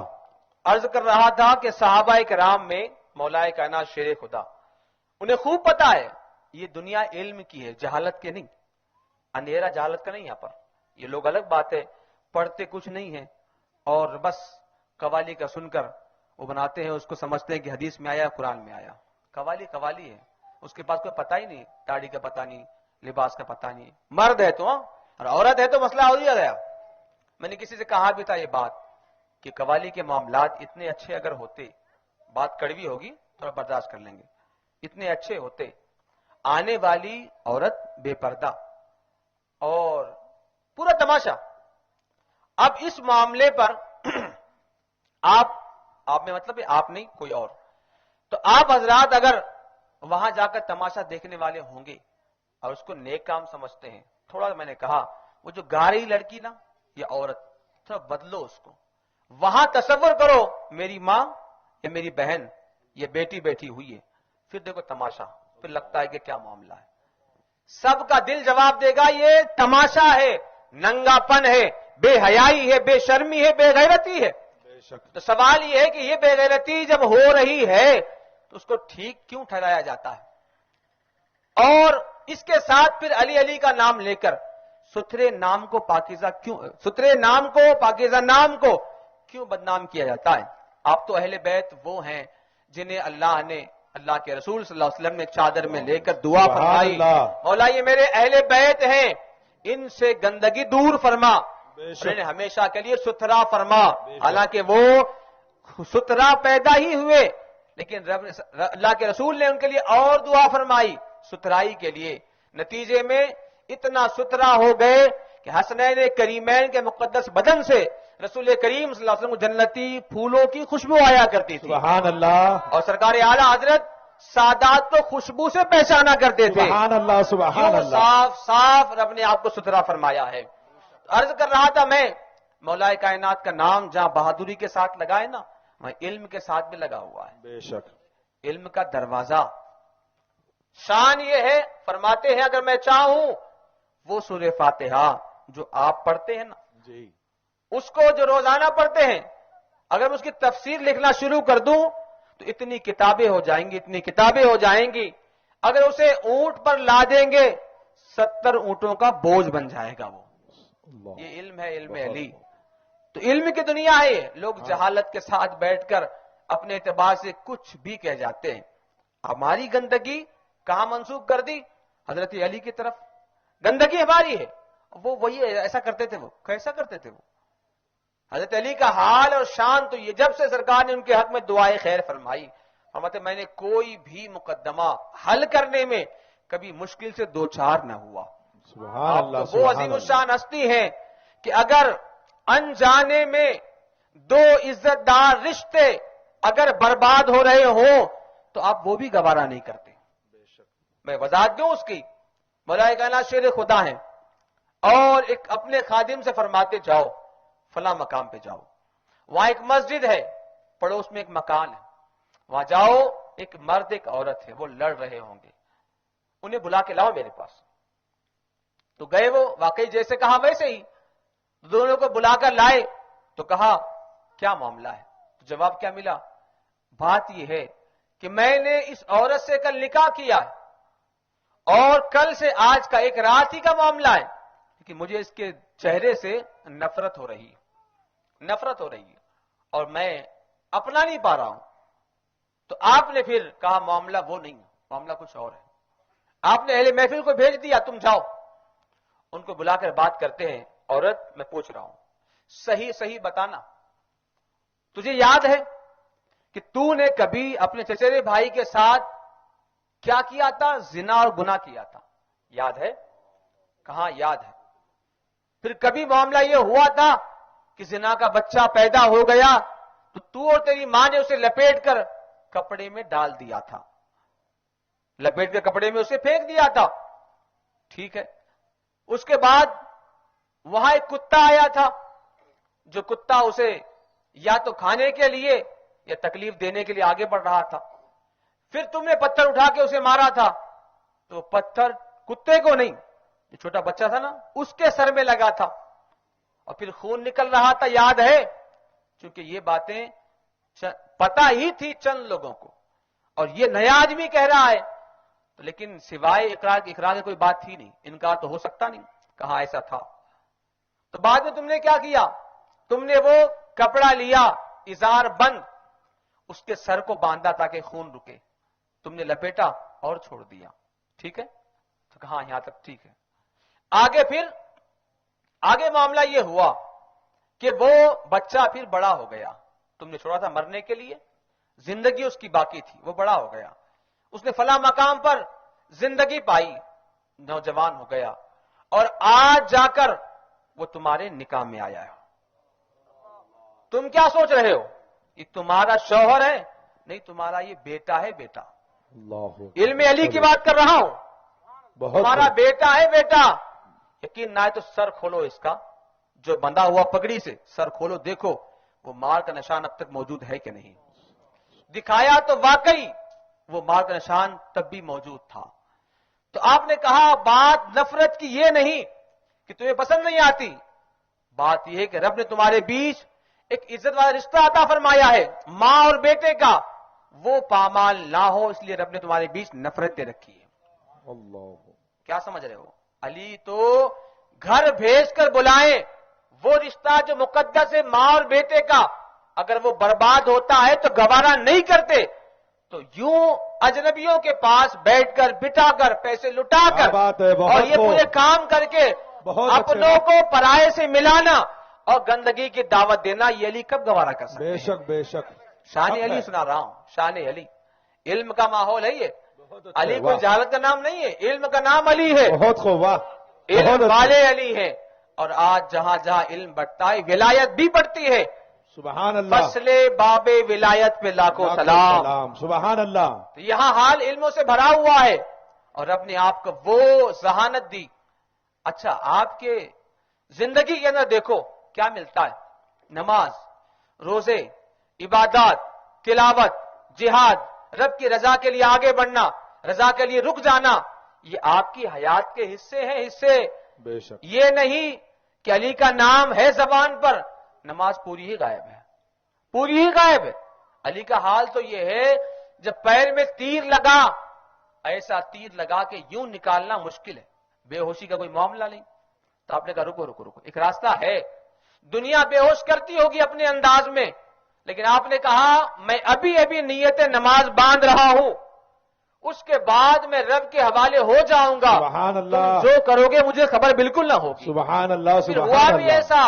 عرض کر رہا تھا کہ صحابہ کرام میں مولا کائنات شیر خدا، انہیں خوب پتا ہے یہ دنیا علم کی ہے، جہالت کے نہیں، اندھیرا جہالت کا نہیں۔ یہاں پر یہ لوگ الگ بات ہے، پڑھتے کچھ نہیں ہے اور بس قوالی کا سن کر وہ بناتے ہیں، اس کو سمجھتے ہیں کہ حدیث میں آیا، قرآن میں آیا۔ قوالی قوالی ہے، اس کے پاس کوئی پتہ ہی نہیں، داڑھی کا پتہ نہیں، لباس کا پتہ نہیں۔ مرد ہے تو ہاں، اور عورت ہے تو مسئلہ ہو ہی گیا۔ میں نے کسی سے کہا بھی تھا یہ بات کہ قوالی کے معاملات اتنے اچھے اگر ہوتے، بات کڑوی ہوگی تھوڑا برداشت کر لیں گے، اتنے اچھے ہوتے، آنے والی عورت بے پردہ اور پورا تماشا۔ اب اس معاملے پر آپ میں مطلب آپ نہیں کوئی اور، تو آپ حضرات اگر وہاں جا کر تماشا دیکھنے والے ہوں گے اور اس کو نیک کام سمجھتے ہیں، تھوڑا میں نے کہا وہ جو گا رہی لڑکی نا یا عورت، تھوڑا بدلو اس کو، وہاں تصور کرو میری ماں یا میری بہن یہ بیٹی بیٹھی ہوئی ہے، پھر دیکھو تماشا، پھر لگتا ہے کہ کیا معاملہ ہے۔ سب کا دل جواب دے گا یہ تماشا ہے، ننگا پن ہے، بے حیائی ہے، بے شرمی ہے، بے غیرتی ہے۔ تو سوال یہ ہے کہ یہ بے غیرتی جب ہو رہی ہے تو اس کو ٹھیک کیوں ٹھہرایا جاتا ہے؟ اور اس کے ساتھ پھر علی علی کا نام لے کر ستھرے نام کو پاکیزہ نام کو کیوں بدنام کیا جاتا ہے؟ آپ تو اہل بیت وہ ہیں جنہیں اللہ نے، اللہ کے رسول صلی اللہ علیہ وسلم نے چادر میں لے کر دعا فرمائی، مولا یہ میرے اہل بیت ہیں، ان سے گندگی دور فرما، انہیں ہمیشہ کے لیے ستھرا فرما۔ حالانکہ وہ ستھرا پیدا ہی ہوئے، لیکن اللہ کے رسول نے ان کے لیے اور دعا فرمائی ستھرائی کے لیے۔ نتیجے میں اتنا ستھرا ہو گئے کہ حسنین کریمین کے مقدس بدن سے رسول کریم صلی اللہ علیہ وسلم کو جنتی پھولوں کی خوشبو آیا کرتی تھی، سبحان اللہ۔ اور سرکار اعلی حضرت سادات کو خوشبو سے پہچانا کرتے تھے۔ سبحان اللہ، سبحان اللہ۔ صاف صاف رب نے آپ کو ستھرا فرمایا ہے۔ عرض کر رہا تھا میں، مولا کائنات کا نام جہاں بہادری کے ساتھ لگا ہے نا، وہاں علم کے ساتھ بھی لگا ہوا ہے۔ بے شک۔ علم کا دروازہ، شان یہ ہے، فرماتے ہیں اگر میں چاہوں وہ سورہ فاتحہ جو آپ پڑھتے ہیں نا، جی، اس کو جو روزانہ پڑھتے ہیں، اگر میں اس کی تفسیر لکھنا شروع کر دوں تو اتنی کتابیں ہو جائیں گی، اتنی کتابیں ہو جائیں گی۔ اگر اسے اونٹ پر لا دیں گے 70 اونٹوں کا بوجھ بن جائے گا وہ۔ یہ علم ہے، علم علی۔ تو علم کی دنیا ہے یہ۔ لوگ جہالت کے ساتھ بیٹھ کر اپنے اعتبار سے کچھ بھی کہہ جاتے ہیں۔ ہماری گندگی کہاں منسوخ کر دی؟ حضرت علی کی طرف۔ گندگی ہماری ہے، وہ وہی ایسا کرتے تھے، وہ کیسا کرتے تھے وہ؟ حضرت علی کا حال اور شان تو یہ، جب سے سرکار نے ان کے حق میں دعائے خیر فرمائی، فرماتے میں نے کوئی بھی مقدمہ حل کرنے میں کبھی مشکل سے دو چار نہ ہوا۔ سبحان اللہ، تو وہ عظیم الشان ہستی ہیں کہ اگر انجانے میں دو عزت دار رشتے اگر برباد ہو رہے ہوں تو آپ وہ بھی گوارا نہیں کرتے۔ میں وضاحت دوں اس کی، مولا کائنات شیر خدا ہیں اور ایک اپنے خادم سے فرماتے جاؤ فلاں مقام پہ جاؤ، وہاں ایک مسجد ہے، پڑوس میں ایک مکان ہے، وہاں جاؤ، ایک مرد ایک عورت ہے، وہ لڑ رہے ہوں گے، انہیں بلا کے لاؤ میرے پاس۔ تو گئے وہ، واقعی جیسے کہا ویسے ہی دونوں کو بلا کر لائے تو کہا کیا معاملہ ہے؟ تو جواب کیا ملا؟ بات یہ ہے کہ میں نے اس عورت سے کل نکاح کیا ہے اور کل سے آج کا ایک رات ہی کا معاملہ ہے کہ مجھے اس کے چہرے سے نفرت ہو رہی ہے اور میں اپنا نہیں پا رہا ہوں۔ تو آپ نے پھر کہا معاملہ وہ نہیں، معاملہ کچھ اور ہے۔ آپ نے اہل محفل کو بھیج دیا، تم جاؤ، ان کو بلا کر بات کرتے ہیں، عورت میں پوچھ رہا ہوں صحیح صحیح بتانا، تجھے یاد ہے کہ تو نے کبھی اپنے چچیرے بھائی کے ساتھ کیا کیا تھا؟ زنا اور گناہ کیا تھا، یاد ہے؟ کہاں یاد ہے؟ پھر کبھی معاملہ یہ ہوا تھا کہ زنا کا بچہ پیدا ہو گیا تو اور تیری ماں نے اسے لپیٹ کر کپڑے میں ڈال دیا تھا، لپیٹ کر کپڑے میں اسے پھینک دیا تھا، ٹھیک ہے۔ اس کے بعد وہاں ایک کتا آیا تھا، جو کتا اسے یا تو کھانے کے لیے یا تکلیف دینے کے لیے آگے بڑھ رہا تھا، پھر تم نے پتھر اٹھا کے اسے مارا تھا، تو پتھر کتے کو نہیں، جو چھوٹا بچہ تھا نا اس کے سر میں لگا تھا، اور پھر خون نکل رہا تھا، یاد ہے؟ چونکہ یہ باتیں پتا ہی تھی چند لوگوں کو، اور یہ نیا آدمی کہہ رہا ہے، لیکن سوائے اقرار کی کوئی بات تھی نہیں، انکار تو ہو سکتا نہیں، کہاں ایسا تھا۔ تو بعد میں تم نے کیا کیا؟ تم نے وہ کپڑا لیا ازار بند، اس کے سر کو باندھا تاکہ خون رکے، تم نے لپیٹا اور چھوڑ دیا، ٹھیک ہے؟ تو کہاں یہاں تک ٹھیک ہے۔ آگے معاملہ یہ ہوا کہ وہ بچہ پھر بڑا ہو گیا، تم نے چھوڑا تھا مرنے کے لیے، زندگی اس کی باقی تھی، وہ بڑا ہو گیا، اس نے فلاں مقام پر زندگی پائی، نوجوان ہو گیا، اور آج جا کر وہ تمہارے نکاح میں آیا ہے۔ تم کیا سوچ رہے ہو؟ یہ تمہارا شوہر ہے؟ نہیں، تمہارا یہ بیٹا ہے، بیٹا۔ علم علی کی بات کر رہا ہوں، تمہارا بیٹا ہے، بیٹا۔ یقین نہ ہے تو سر کھولو اس کا، جو بندھا ہوا پگڑی سے، سر کھولو، دیکھو وہ مار کا نشان اب تک موجود ہے کہ نہیں۔ دکھایا تو واقعی وہ مار کا نشان تب بھی موجود تھا۔ تو آپ نے کہا بات نفرت کی یہ نہیں کہ تمہیں پسند نہیں آتی، بات یہ ہے کہ رب نے تمہارے بیچ ایک عزت والا رشتہ عطا فرمایا ہے، ماں اور بیٹے کا، وہ پامال نہ ہو، اس لیے رب نے تمہارے بیچ نفرت دے رکھی ہے۔ اللہ، کیا سمجھ رہے ہو؟ علی تو گھر بھیج کر بلائیں، وہ رشتہ جو مقدس ہے ماں اور بیٹے کا، اگر وہ برباد ہوتا ہے تو گوارا نہیں کرتے، تو یوں اجنبیوں کے پاس بیٹھ کر بٹھا کر پیسے لٹا کر اور یہ پورے کام کر کے اپنوں کو پرائے سے ملانا اور گندگی کی دعوت دینا، یہ علی کب گوارا کر سکتے ہیں؟ بے شک بے شک، شان علی سنا رہا ہوں، شان علی، علم کا ماحول ہے یہ، علی کوئی جہالت کا نام نہیں ہے، علم کا نام علی ہے، بہت خوب، واہ، علم والے علی ہے۔ اور آج جہاں جہاں علم بڑھتا ہے ولایت بھی بڑھتی ہے، سبحان اللہ، فصل باب ولایت پہ لاکھوں سلام۔ سبحان اللہ۔ تو یہاں حال علموں سے بھرا ہوا ہے، اور اپنے آپ کو وہ ذہانت دی۔ اچھا، آپ کے زندگی کے اندر دیکھو کیا ملتا ہے؟ نماز، روزے، عبادات، تلاوت، جہاد، رب کی رضا کے لیے آگے بڑھنا، رضا کے لیے رک جانا، یہ آپ کی حیات کے حصے ہیں، حصے۔ بے شک، یہ نہیں کہ علی کا نام ہے زبان پر، نماز پوری ہی غائب ہے، پوری ہی غائب ہے۔ علی کا حال تو یہ ہے جب پیر میں تیر لگا، ایسا تیر لگا کہ یوں نکالنا مشکل ہے، بے ہوشی کا کوئی معاملہ نہیں۔ تو آپ نے کہا رکو رکو رکو، ایک راستہ ہے، دنیا بے ہوش کرتی ہوگی اپنے انداز میں، لیکن آپ نے کہا میں ابھی نیت نماز باندھ رہا ہوں، اس کے بعد میں رب کے حوالے ہو جاؤں گا، سبحان اللہ، تم جو کرو گے مجھے خبر بالکل نہ ہوگی۔ سبحان اللہ، پھر سبحان ہوا بھی اللہ، ایسا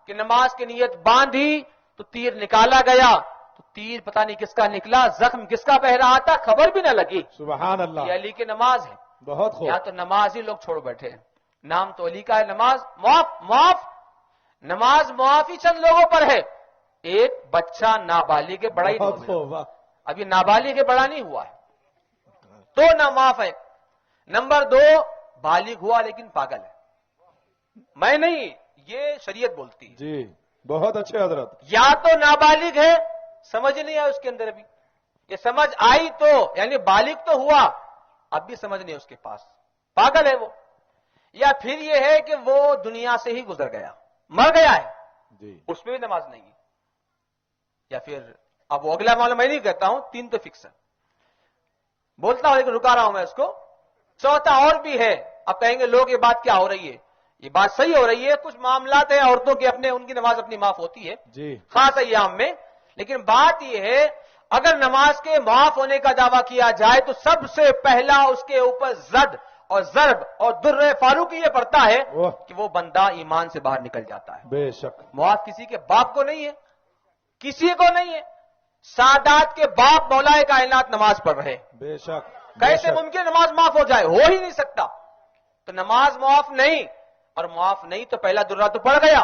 کہ نماز کی نیت باندھی تو تیر نکالا گیا، تو تیر پتہ نہیں کس کا نکلا، زخم کس کا بہ رہا تھا، خبر بھی نہ لگی۔ سبحان اللہ، یہ علی کی نماز ہے۔ بہت خوب، یہاں تو نماز ہی لوگ چھوڑ بیٹھے ہیں، نام تو علی کا ہے، نماز معاف، نماز معافی چند لوگوں پر ہے، ایک بچہ نابالغ ہے، بڑا ہی بہت نہیں خوب، ہوا، واہ، ابھی نابالغ ہے، بڑا نہیں ہوا ہے، تو نہ معاف ہے۔ نمبر 2، بالغ ہوا لیکن پاگل ہے، میں نہیں، یہ شریعت بولتی ہے، جی بہت اچھے حضرت، یا تو نابالغ ہے، سمجھ نہیں آئی اس کے اندر، ابھی یہ سمجھ آئی تو یعنی بالغ تو ہوا، اب بھی سمجھ نہیں اس کے پاس، پاگل ہے وہ، یا پھر یہ ہے کہ وہ دنیا سے ہی گزر گیا، مر گیا ہے، جی اس میں بھی نماز نہیں ہے، یا پھر اب وہ اگلا معاملہ میں نہیں کہتا ہوں، 3 تو فکس ہے، بولتا ہوں لیکن رکا رہا ہوں میں اس کو۔ چوتھا اور بھی ہے، اب کہیں گے لوگ یہ بات کیا ہو رہی ہے، یہ بات صحیح ہو رہی ہے، کچھ معاملات ہیں عورتوں کے اپنے، ان کی نماز اپنی معاف ہوتی ہے جی، خاص ایام میں، لیکن بات یہ ہے اگر نماز کے معاف ہونے کا دعویٰ کیا جائے تو سب سے پہلا اس کے اوپر زد اور ضرب اور در فاروقی یہ پڑتا ہے کہ وہ بندہ ایمان سے باہر نکل جاتا ہے۔ بے شک، معاف کسی کے باپ کو نہیں ہے، کسی کو نہیں ہے، سادات کے باپ مولائے کائنات نماز پڑھ رہے، بے شک، کیسے ممکن نماز معاف ہو جائے؟ ہو ہی نہیں سکتا۔ تو نماز معاف نہیں، اور معاف نہیں تو پہلا درہ تو پڑ گیا،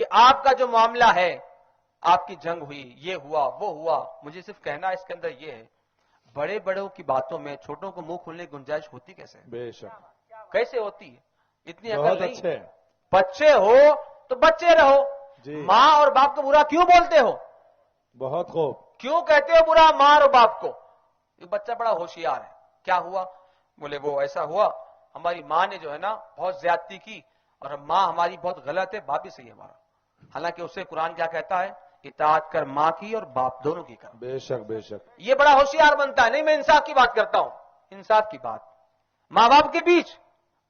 کہ آپ کا جو معاملہ ہے، آپ کی جنگ ہوئی، یہ ہوا وہ ہوا، مجھے صرف کہنا اس کے اندر یہ ہے، بڑے بڑوں کی باتوں میں چھوٹوں کو منہ کھولنے کی گنجائش ہوتی کیسے؟ بے شک، کیسے ہوتی ہے؟ اتنی عقل بہت نہیں۔ اچھے، بچے ہو تو بچے رہو، جی ماں اور باپ کو برا کیوں بولتے ہو؟ بہت خوب، کیوں کہتے ہو برا ماں اور باپ کو؟ یہ بچہ بڑا ہوشیار ہے، کیا ہوا؟ بولے وہ ایسا ہوا، ہماری ماں نے جو ہے نا بہت زیادتی کی، اور ماں ہماری بہت غلط ہے، باپ بھی صحیح ہے ہمارا۔ حالانکہ اسے قرآن کیا کہتا ہے؟ اطاعت کر ماں کی اور باپ دونوں کی کر۔ بے شک بے شک، یہ بڑا ہوشیار بنتا ہے۔ نہیں، میں انصاف کی بات کرتا ہوں، انصاف کی بات۔ ماں باپ کے بیچ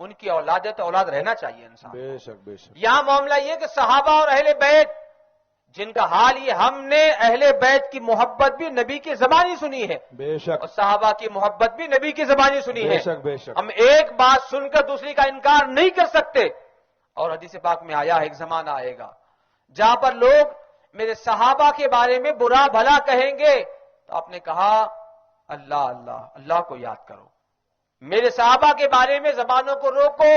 ان کی اولاد ہے تو اولاد رہنا چاہیے انسان۔ بے شک بے شک، یہاں معاملہ یہ کہ صحابہ اور اہل بیت جن کا حال یہ، ہم نے اہل بیت کی محبت بھی نبی کی زبانی سنی ہے، بے شک اور صحابہ کی محبت بھی نبی کی زبانی سنی بے ہے۔ شک بے شک، ہم ایک بات سن کر دوسری کا انکار نہیں کر سکتے۔ اور حدیث پاک میں آیا ہے ایک زمانہ آئے گا جہاں پر لوگ میرے صحابہ کے بارے میں برا بھلا کہیں گے، تو آپ نے کہا اللہ اللہ، اللہ کو یاد کرو، میرے صحابہ کے بارے میں زبانوں کو روکو۔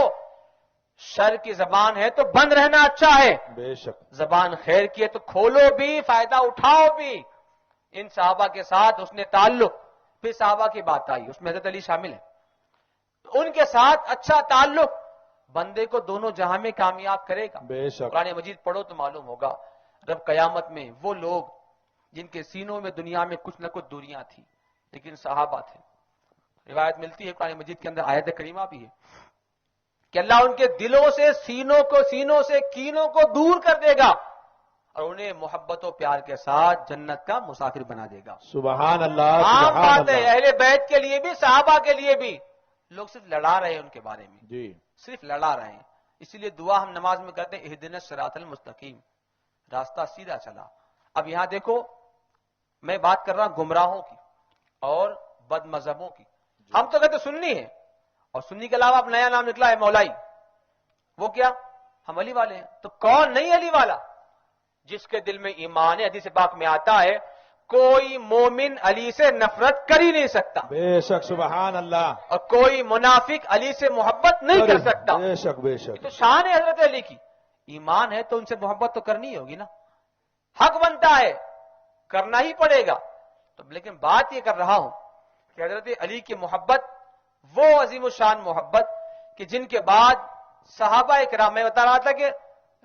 شر کی زبان ہے تو بند رہنا اچھا ہے، بے شک، زبان خیر کی ہے تو کھولو بھی، فائدہ اٹھاؤ بھی۔ ان صحابہ کے ساتھ اس نے تعلق، پھر صحابہ کی بات آئی، اس میں حضرت علی شامل ہے، ان کے ساتھ اچھا تعلق بندے کو دونوں جہاں میں کامیاب کرے گا۔ بے شک، قرآن مجید پڑھو تو معلوم ہوگا، رب قیامت میں وہ لوگ جن کے سینوں میں دنیا میں کچھ نہ کچھ دوریاں تھیں لیکن صحابہ تھے۔ روایت ملتی ہے قرآن مجید کے اندر، آیت کریمہ بھی ہے کہ اللہ ان کے دلوں سے سینوں سے کینوں کو دور کر دے گا اور انہیں محبت و پیار کے ساتھ جنت کا مسافر بنا دے گا۔ سبحان اللہ، عام سبحان بات ہے، اللہ، اہل بیت کے لیے بھی صحابہ کے لیے بھی لوگ صرف لڑا رہے ہیں ان کے بارے میں، جی صرف لڑا رہے ہیں۔ اسی لیے دعا ہم نماز میں کرتے ہیں اہدنا الصراط المستقیم، راستہ سیدھا چلا۔ اب یہاں دیکھو، میں بات کر رہا ہوں گمراہوں کی اور بد مذہبوں کی۔ ہم تو کہتے سنی ہے، اور سنی کے علاوہ اب نیا نام نکلا ہے مولائی۔ وہ کیا؟ ہم علی والے ہیں۔ تو کون نہیں علی والا؟ جس کے دل میں ایمان ہے، حدیث پاک میں آتا ہے کوئی مومن علی سے نفرت کر ہی نہیں سکتا، بے شک، سبحان اللہ، اور کوئی منافق علی سے محبت نہیں کر سکتا۔ بے شک بے شک، تو شان ہے حضرت علی کی، ایمان ہے تو ان سے محبت تو کرنی ہی ہوگی نا، حق بنتا ہے، کرنا ہی پڑے گا۔ تو لیکن بات یہ کر رہا ہوں کہ حضرت علی کی محبت وہ عظیم الشان محبت کہ جن کے بعد صحابہ کرام، میں بتا رہا تھا کہ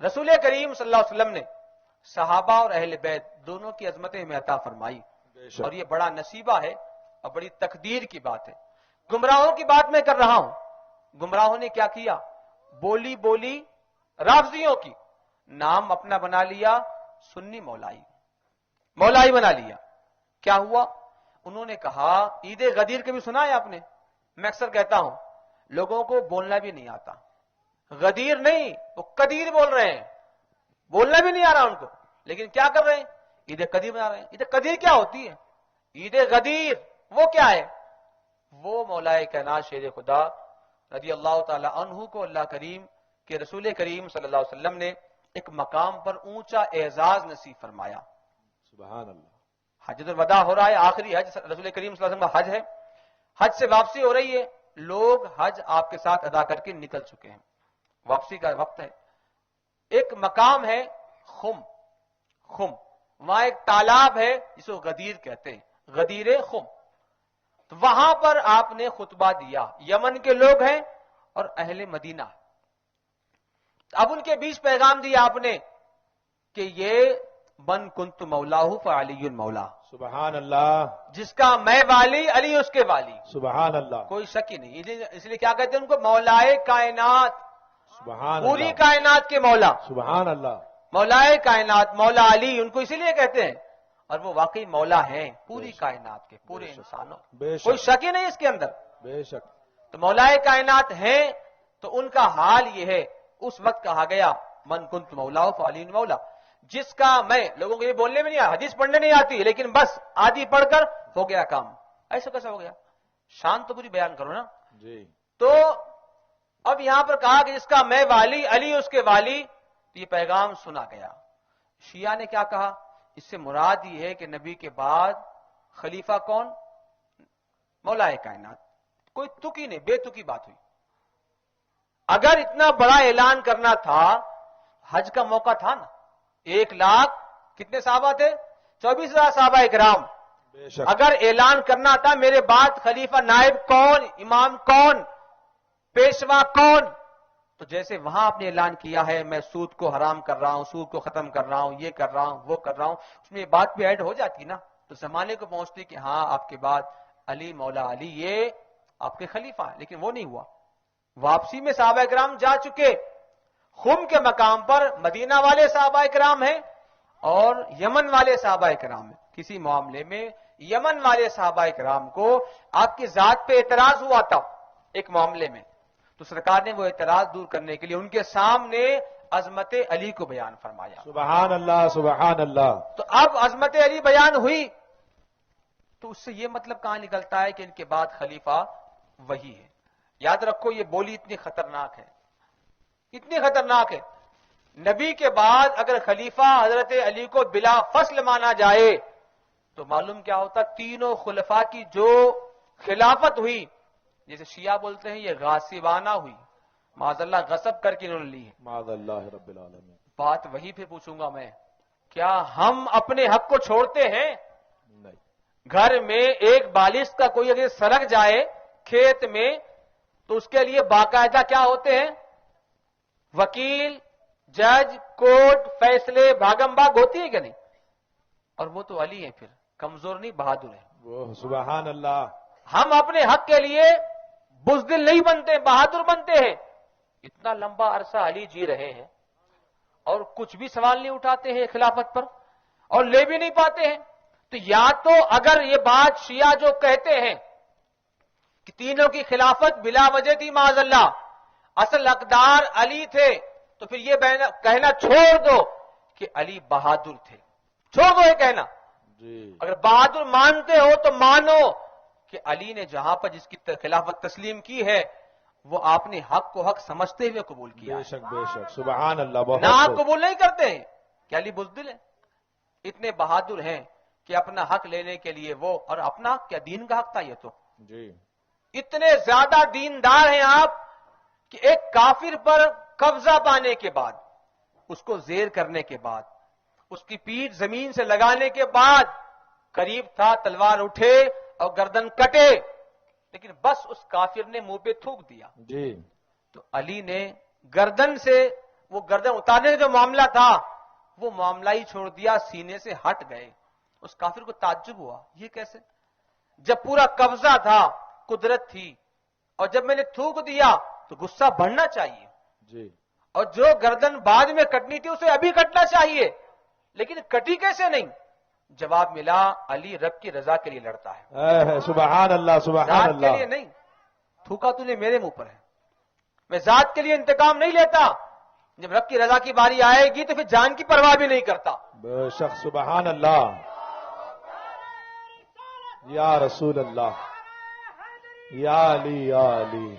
رسول کریم صلی اللہ علیہ وسلم نے صحابہ اور اہل بیت دونوں کی عظمتیں ہمیں عطا فرمائی، بے شک، اور یہ بڑا نصیبہ ہے اور بڑی تقدیر کی بات ہے۔ گمراہوں کی بات میں کر رہا ہوں، گمراہوں نے کیا کیا؟ بولی رافضیوں کی، نام اپنا بنا لیا سنی مولائی بنا لیا۔ کیا ہوا؟ انہوں نے کہا، عید غدیر کبھی سنا ہے آپ نے؟ میں اکثر کہتا ہوں لوگوں کو بولنا بھی نہیں آتا، غدیر نہیں، وہ قدیر بول رہے ہیں، بولنا بھی نہیں آ رہا ان کو، لیکن کیا کر رہے ہیں؟ عید قدیر بنا رہے ہیں۔ عید قدیر کیا ہوتی ہے؟ عید غدیر وہ کیا ہے؟ وہ مولا کائنات شیر خدا رضی اللہ تعالی عنہ کو اللہ کریم کے رسول کریم صلی اللہ علیہ وسلم نے ایک مقام پر اونچا اعزاز نصیب فرمایا۔ سبحان اللہ، حجۃ الوداع ہو رہا ہے، آخری حج رسول کریم صلی اللہ علیہ وسلم کا حج ہے، حج سے واپسی ہو رہی ہے، لوگ حج آپ کے ساتھ ادا کر کے نکل چکے ہیں، واپسی کا وقت ہے۔ ایک مقام ہے خم، وہاں ایک تالاب ہے جس کو غدیر کہتے ہیں، غدیر خم۔ تو وہاں پر آپ نے خطبہ دیا، یمن کے لوگ ہیں اور اہل مدینہ، اب ان کے بیچ پیغام دیا آپ نے کہ یہ من کنت مولاہ فعلی مولا، سبحان اللہ، جس کا میں والی علی اس کے والی، سبحان اللہ، کوئی شک ہی نہیں۔ اس لیے کیا کہتے ہیں ان کو؟ مولائے کائنات، سبحان پوری اللہ، کائنات کے مولا، سبحان اللہ، مولائے کائنات، مولا علی، ان کو اسی لیے کہتے ہیں، اور وہ واقعی مولا ہیں پوری کائنات کے، پورے انسانوں، بے کوئی شک، شک ہی نہیں اس کے اندر۔ بے شک، تو مولائے کائنات ہیں تو ان کا حال یہ ہے، اس وقت کہا گیا من کنت مولا فعلی مولا، جس کا میں، لوگوں کو یہ بولنے میں نہیں آیا، حدیث پڑھنے نہیں آتی، لیکن بس آدھی پڑھ کر ہو گیا کام، ایسا کیسا ہو گیا؟ شان تو پوری بیان کرو نا۔ جی تو اب یہاں پر کہا کہ جس کا میں والی علی اس کے والی، تو یہ پیغام سنا گیا۔ شیعہ نے کیا کہا؟ اس سے مراد یہ ہے کہ نبی کے بعد خلیفہ کون؟ مولائے کائنات، کوئی تکی نہیں، بے تکی بات ہوئی۔ اگر اتنا بڑا اعلان کرنا تھا، حج کا موقع تھا نا, 1 لاکھ کتنے صحابہ تھے؟ 24,000 صحابہ کرام. بے شک. اگر اعلان کرنا تھا میرے بعد خلیفہ نائب کون, امام کون, پیشوا کون, تو جیسے وہاں آپ نے اعلان کیا ہے میں سود کو حرام کر رہا ہوں, سود کو ختم کر رہا ہوں, یہ کر رہا ہوں, وہ کر رہا ہوں, اس میں یہ بات بھی ایڈ ہو جاتی نا, تو زمانے کو پہنچتی کہ ہاں آپ کے بعد علی مولا علی یہ آپ کے خلیفہ ہیں. لیکن وہ نہیں ہوا. واپسی میں صحابہ کرام جا چکے. خم کے مقام پر مدینہ والے صحابہ کرام ہیں اور یمن والے صحابہ کرام ہیں. کسی معاملے میں یمن والے صحابہ کرام کو آپ کی ذات پہ اعتراض ہوا تھا ایک معاملے میں, تو سرکار نے وہ اعتراض دور کرنے کے لیے ان کے سامنے عظمت علی کو بیان فرمایا. سبحان اللہ سبحان اللہ. تو اب عظمت علی بیان ہوئی تو اس سے یہ مطلب کہاں نکلتا ہے کہ ان کے بعد خلیفہ وہی ہے. یاد رکھو یہ بولی اتنی خطرناک ہے, اتنی خطرناک ہے. نبی کے بعد اگر خلیفہ حضرت علی کو بلا فصل مانا جائے تو معلوم کیا ہوتا, تینوں خلفاء کی جو خلافت ہوئی, جیسے شیعہ بولتے ہیں یہ غاصبانہ ہوئی, معاذ اللہ غصب کر کے انہوں نے لی ہے. معاذ اللہ رب العالمین. بات وہی پہ پوچھوں گا میں, کیا ہم اپنے حق کو چھوڑتے ہیں؟ نہیں. گھر میں ایک بالغ کا کوئی اگر سرک جائے کھیت میں تو اس کے لیے باقاعدہ کیا ہوتے ہیں؟ وکیل, جج, کورٹ, فیصلے, بھاگم بھاگ ہوتی ہے کہ نہیں؟ اور وہ تو علی ہیں, پھر کمزور نہیں بہادر ہیں. وہ سبحان اللہ. ہم اپنے حق کے لیے بزدل نہیں بنتے, بہادر بنتے ہیں. اتنا لمبا عرصہ علی جی رہے ہیں اور کچھ بھی سوال نہیں اٹھاتے ہیں خلافت پر اور لے بھی نہیں پاتے ہیں. تو یا تو اگر یہ بات شیعہ جو کہتے ہیں کہ تینوں کی خلافت بلا وجہ تھی معاذ اللہ, اصل حقدار علی تھے, تو پھر یہ کہنا چھوڑ دو کہ علی بہادر تھے. چھوڑ دو یہ کہنا. جی. اگر بہادر مانتے ہو تو مانو کہ علی نے جہاں پر جس کی خلافت تسلیم کی ہے وہ آپ نے حق کو حق سمجھتے ہوئے قبول کیا. بے شک بے شک. سبحان اللہ. بہت نہ آپ قبول نہیں کرتے ہیں کہ علی بزدل ہیں. اتنے بہادر ہیں کہ اپنا حق لینے کے لیے وہ, اور اپنا کیا دین کا حق تھا یہ تو. جی. اتنے زیادہ دیندار ہیں آپ کہ ایک کافر پر قبضہ پانے کے بعد, اس کو زیر کرنے کے بعد, اس کی پیٹھ زمین سے لگانے کے بعد قریب تھا تلوار اٹھے اور گردن کٹے, لیکن بس اس کافر نے منہ پہ تھوک دیا. جی. تو علی نے گردن سے وہ گردن اتارنے کا جو معاملہ تھا وہ معاملہ ہی چھوڑ دیا, سینے سے ہٹ گئے. اس کافر کو تعجب ہوا, یہ کیسے, جب پورا قبضہ تھا, قدرت تھی, اور جب میں نے تھوک دیا تو غصہ بڑھنا چاہیے. جی. اور جو گردن بعد میں کٹنی تھی اسے ابھی کٹنا چاہیے, لیکن کٹی کیسے نہیں؟ جواب ملا, علی رب کی رضا کے لیے لڑتا ہے. سبحان اللہ سبحان ذات کے اللہ. لیے نہیں. تھوکا تو نے میرے منہ پر ہے, میں ذات کے لیے انتقام نہیں لیتا. جب رب کی رضا کی باری آئے گی تو پھر جان کی پرواہ بھی نہیں کرتا. بے شک. سبحان اللہ. یا رسول اللہ, یا علی یا علی.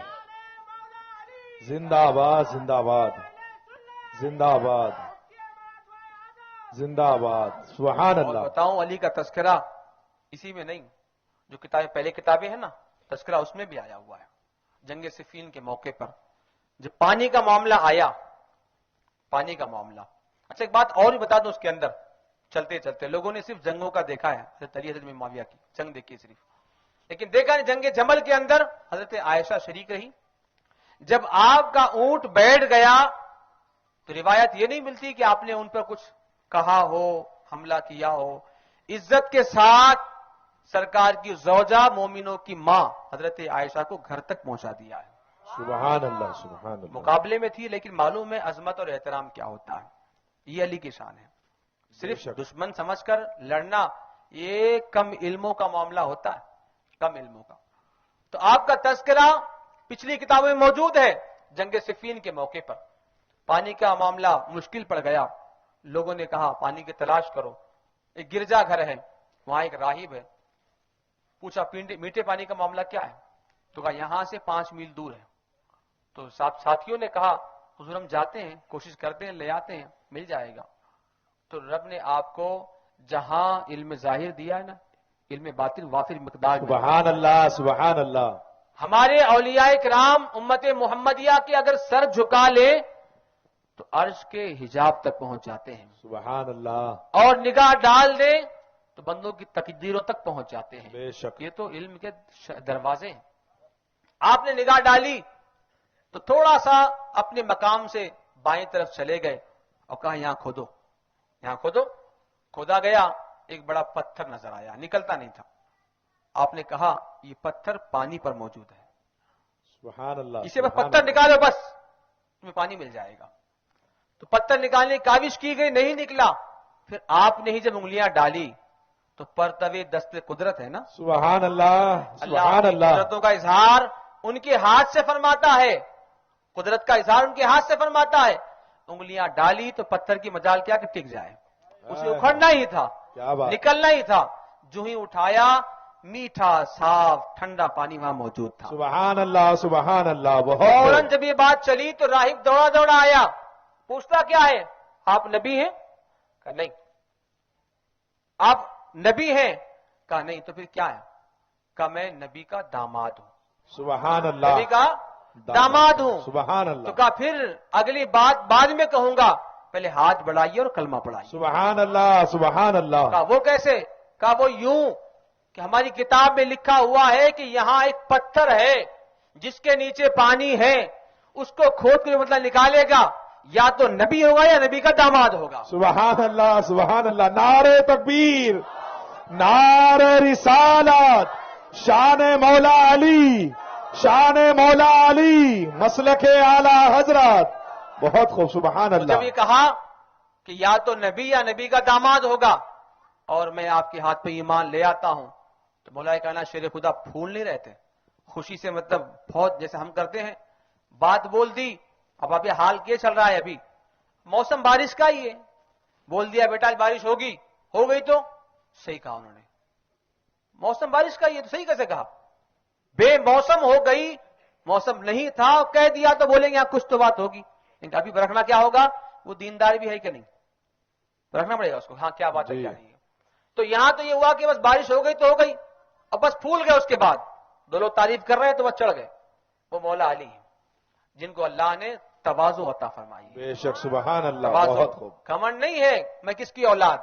زندہ باد زندہ باد زندہ باد زندہ باد. سبحان اور اللہ. بتاؤں علی کا تذکرہ اسی میں نہیں, جو کتابیں پہلے کتابیں ہیں نا, تذکرہ اس میں بھی آیا ہوا ہے. جنگ صفین کے موقع پر جب پانی کا معاملہ آیا, پانی کا معاملہ. اچھا ایک بات اور بھی بتا دوں اس کے اندر چلتے چلتے, لوگوں نے صرف جنگوں کا دیکھا ہے, حضرت علی حضرت معاویہ کی جنگ دیکھی صرف, لیکن دیکھا نہیں جنگ جمل کے اندر حضرت عائشہ شریک رہی. جب آپ کا اونٹ بیٹھ گیا تو روایت یہ نہیں ملتی کہ آپ نے ان پر کچھ کہا ہو, حملہ کیا ہو. عزت کے ساتھ سرکار کی زوجہ مومنوں کی ماں حضرت عائشہ کو گھر تک پہنچا دیا ہے. سبحان اللہ سبحان اللہ. مقابلے میں تھی لیکن معلوم ہے عظمت اور احترام کیا ہوتا ہے. یہ علی کی شان ہے. صرف دشمن سمجھ کر لڑنا یہ کم علموں کا معاملہ ہوتا ہے, کم علموں کا. تو آپ کا تذکرہ پچھلی کتابوں میں موجود ہے. جنگ صفین کے موقع پر پانی کا معاملہ مشکل پڑ گیا, لوگوں نے کہا پانی کی تلاش کرو. ایک گرجا گھر ہے, وہاں ایک راہب ہے. پوچھا میٹھے پانی کا معاملہ کیا ہے؟ تو کہا یہاں سے 5 میل دور ہے. تو ساتھیوں نے کہا حضور ہم جاتے ہیں, کوشش کرتے ہیں, لے آتے ہیں, مل جائے گا. تو رب نے آپ کو جہاں علم ظاہر دیا ہے نا, علم باطن وافر مقدار میں. سبحان اللہ سبحان اللہ. ہمارے اولیاء کرام امت محمدیہ کے اگر سر جھکا لے تو تو عرش کے حجاب تک پہنچ جاتے ہیں، سبحان اللہ، اور نگاہ ڈال دیں تو بندوں کی تقدیروں تک پہنچ جاتے ہیں۔ بے شک، یہ تو علم کے دروازے ہیں۔ آپ نے نگاہ ڈالی تو تھوڑا سا اپنے مقام سے بائیں طرف چلے گئے اور کہا یہاں کھودو، یہاں کھودو۔ کھودا گیا، ایک بڑا پتھر نظر آیا، نکلتا نہیں تھا۔ آپ نے کہا یہ پتھر پانی پر موجود ہے، سبحان اللہ، اسے بس سبحان پتھر اللہ۔ نکالو، بس تمہیں پانی مل جائے گا۔ تو پتھر نکالنے کی کاوش کی گئی، نہیں نکلا۔ پھر آپ نے ہی جب انگلیاں ڈالی تو پرتوے دست قدرت ہے نا، سبحان اللہ، اللہ سبحان کی اللہ، قدرتوں کا اظہار ان کے ہاتھ سے فرماتا ہے، قدرت کا اظہار ان کے ہاتھ سے فرماتا ہے۔ انگلیاں ڈالی تو پتھر کی مجال کیا کہ ٹک جائے، اسے اکھڑنا ہی تھا، کیا بات، نکلنا ہی تھا۔ جو ہی اٹھایا، میٹھا صاف ٹھنڈا پانی وہاں موجود تھا۔ سبحان اللہ، سبحان اللہ، فوراً بہت جب یہ بات چلی تو راہب دوڑا دوڑا آیا، پوچھتا کیا ہے؟ آپ نبی ہیں؟ کہا نہیں۔ آپ نبی ہیں؟ کہا نہیں۔ تو پھر کیا ہے؟ کہا میں نبی کا داماد ہوں، سبحان اللہ، نبی کا داماد ہوں۔ سبحان تو اللہ، کہا پھر اگلی بات بعد میں کہوں گا، پہلے ہاتھ بڑھائیے اور کلمہ پڑھائیے۔ سبحان اللہ، سبحان اللہ، کہا وہ کیسے؟ کہا وہ یوں کہ ہماری کتاب میں لکھا ہوا ہے کہ یہاں ایک پتھر ہے جس کے نیچے پانی ہے، اس کو کھود کے مطلب نکالے گا، یا تو نبی ہوگا یا نبی کا داماد ہوگا۔ سبحان اللہ، سبحان اللہ، نعرہ تکبیر، نعرہ رسالت، شان مولا علی، شان مولا علی، مسلک اعلی حضرت، بہت خوب، سبحان تو اللہ، جب یہ کہا کہ یا تو نبی یا نبی کا داماد ہوگا اور میں آپ کے ہاتھ پہ ایمان لے آتا ہوں، تو مولا کائنات شیر خدا پھول نہیں رہتے، خوشی سے مطلب بہت جیسے ہم کرتے ہیں، بات بول دی۔ اب آپ یہ حال کیا چل رہا ہے؟ ابھی موسم بارش کا ہی ہے، بول دیا بیٹا آج بارش ہوگی، ہو گئی تو صحیح کہا انہوں نے، موسم بارش کا ہی ہے تو صحیح کیسے کہا؟ بے موسم ہو گئی، موسم نہیں تھا کہہ دیا تو بولیں گے یہاں کچھ تو بات ہوگی، لیکن ابھی رکھنا کیا ہوگا؟ وہ دیندار بھی ہے کہ نہیں، رکھنا پڑے گا اس کو، ہاں کیا بات ہے کیا نہیں ہے۔ تو یہاں تو یہ ہوا کہ بس بارش ہو گئی تو ہو گئی، اب بس پھول گئے۔ اس کے بعد دو لوگ تعریف کر رہے ہیں تو بس چڑھ گئے، وہ مولا علی ہیں جن کو اللہ نے تواضع عطا فرمائی ہے۔ بے شک، سبحان اللہ، تواضع، بہت خوب، گھمنڈ نہیں ہے میں کس کی اولاد،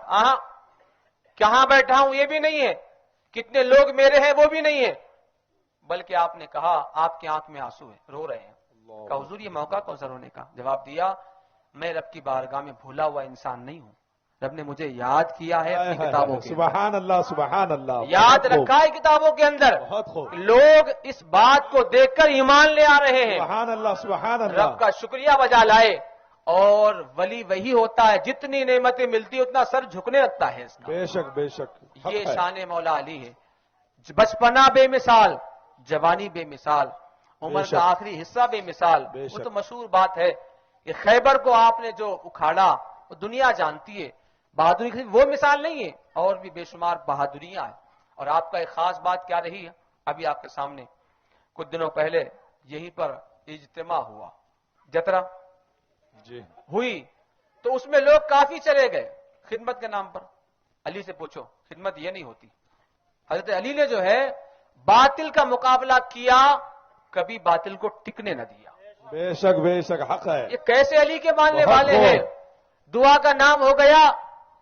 کہاں بیٹھا ہوں یہ بھی نہیں ہے، کتنے لوگ میرے ہیں وہ بھی نہیں ہے، بلکہ آپ نے کہا آپ کی آنکھ میں آنسو ہے، رو رہے ہیں۔ کہا حضور یہ موقع کون سا رونے کا؟ جواب دیا میں رب کی بارگاہ میں بھولا ہوا انسان نہیں ہوں، رب نے مجھے یاد کیا ہے اپنی کتابوں کے اندر، سبحان اللہ، سبحان اللہ، یاد بہت خوب، رکھا ہے کتابوں کے اندر، بہت خوب، لوگ اس بات کو دیکھ کر ایمان لے آ رہے ہیں، سبحان اللہ، سبحان رب اللہ، کا شکریہ بجا لائے۔ اور ولی وہی ہوتا ہے جتنی نعمتیں ملتی اتنا سر جھکنے لگتا ہے اس کا، بے شک، بے شک، حق یہ ہے، شان مولا علی ہے۔ بچپنا بے مثال، جوانی بے مثال، عمر شک، کا آخری حصہ بے مثال۔ بے وہ شک، تو مشہور بات ہے کہ خیبر کو آپ نے جو اکھاڑا وہ دنیا جانتی ہے، بہادری کی وہ مثال نہیں ہے، اور بھی بے شمار بہادریاں ہیں۔ اور آپ کا ایک خاص بات کیا رہی ہے؟ ابھی آپ کے سامنے کچھ دنوں پہلے یہیں پر اجتماع ہوا، جترا جی، ہوئی، تو اس میں لوگ کافی چلے گئے خدمت کے نام پر۔ علی سے پوچھو خدمت یہ نہیں ہوتی، حضرت علی نے جو ہے باطل کا مقابلہ کیا، کبھی باطل کو ٹکنے نہ دیا۔ بے شک، بے شک، حق ہے، یہ کیسے علی کے ماننے بہت والے خوب، ہیں؟ دعا کا نام ہو گیا،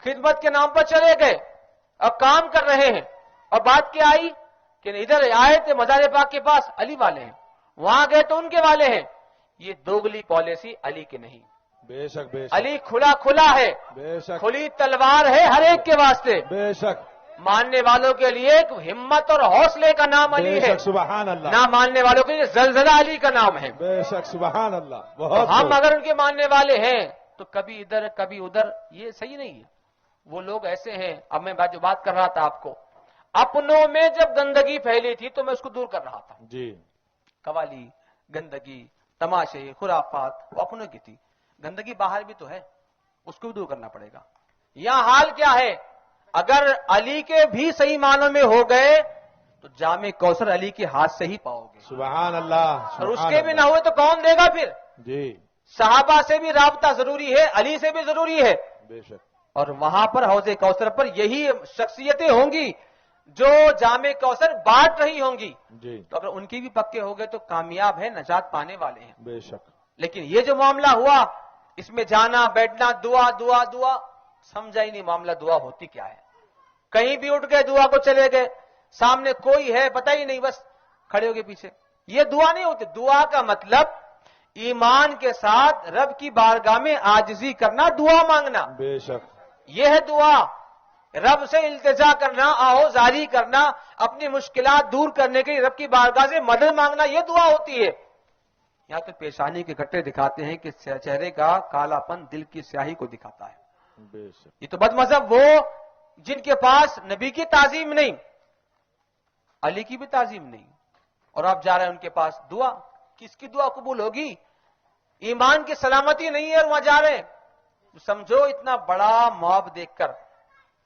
خدمت کے نام پر چلے گئے، اب کام کر رہے ہیں، اور بات کیا آئی کہ ادھر آئے تھے مزار پاک کے پاس علی والے ہیں، وہاں گئے تو ان کے والے ہیں۔ یہ دوگلی پالیسی علی کی نہیں، بے شک، بے شک، علی کھلا کھلا ہے، بے شک، کھلی تلوار ہے ہر ایک کے واسطے، بے شک، ماننے والوں کے لیے ایک ہمت اور حوصلے کا نام علی بے ہے، شک، سبحان اللہ، نہ ماننے والوں کے لیے زلزلہ علی کا نام ہے۔ بے شک، سبحان اللہ، تو بہت ہم خوب، اگر ان کے ماننے والے ہیں تو کبھی ادھر کبھی ادھر، یہ صحیح نہیں ہے۔ وہ لوگ ایسے ہیں، اب میں جو بات کر رہا تھا آپ کو، اپنوں میں جب گندگی پھیلی تھی تو میں اس کو دور کر رہا تھا، جی، قوالی، گندگی، تماشے، خرافات، وہ اپنوں کی تھی، گندگی باہر بھی تو ہے، اس کو بھی دور کرنا پڑے گا۔ یہاں حال کیا ہے؟ اگر علی کے بھی صحیح معنوں میں ہو گئے تو جامع کوثر علی کے ہاتھ سے ہی پاؤ گے، سبحان اللہ، اور اس سبحان کے بھی نہ اللہ، ہوئے تو کون دے گا پھر؟ جی، صحابہ سے بھی رابطہ ضروری ہے، علی سے بھی ضروری ہے، بے شک، اور وہاں پر حوض کوثر پر یہی شخصیتیں ہوں گی جو جامع کوثر بانٹ رہی ہوں گی، جی، تو اگر ان کی بھی پکے ہو گئے تو کامیاب ہے، نجات پانے والے ہیں۔ بے شک، لیکن یہ جو معاملہ ہوا اس میں جانا بیٹھنا دعا دعا دعا، سمجھا ہی نہیں معاملہ دعا ہوتی کیا ہے. کہیں بھی اٹھ گئے دعا کو چلے گئے، سامنے کوئی ہے پتہ ہی نہیں، بس کھڑے ہو گئے پیچھے. یہ دعا نہیں ہوتی. دعا کا مطلب ایمان کے ساتھ رب کی بارگاہ میں عاجزی کرنا، دعا مانگنا. بے شک. یہ ہے دعا. رب سے التجا کرنا، آہوزاری کرنا، اپنی مشکلات دور کرنے کے لیے رب کی بارگاہ سے مدد مانگنا، یہ دعا ہوتی ہے. یہاں تو پیشانی کے گٹے دکھاتے ہیں کہ چہرے کا کالا پن دل کی سیاہی کو دکھاتا ہے. بے شک. یہ تو بد مذہب وہ جن کے پاس نبی کی تعظیم نہیں، علی کی بھی تعظیم نہیں، اور آپ جا رہے ہیں ان کے پاس. دعا کس کی دعا قبول ہوگی؟ ایمان کی سلامتی نہیں ہے اور وہاں جا رہے ہیں. سمجھو اتنا بڑا موب دیکھ کر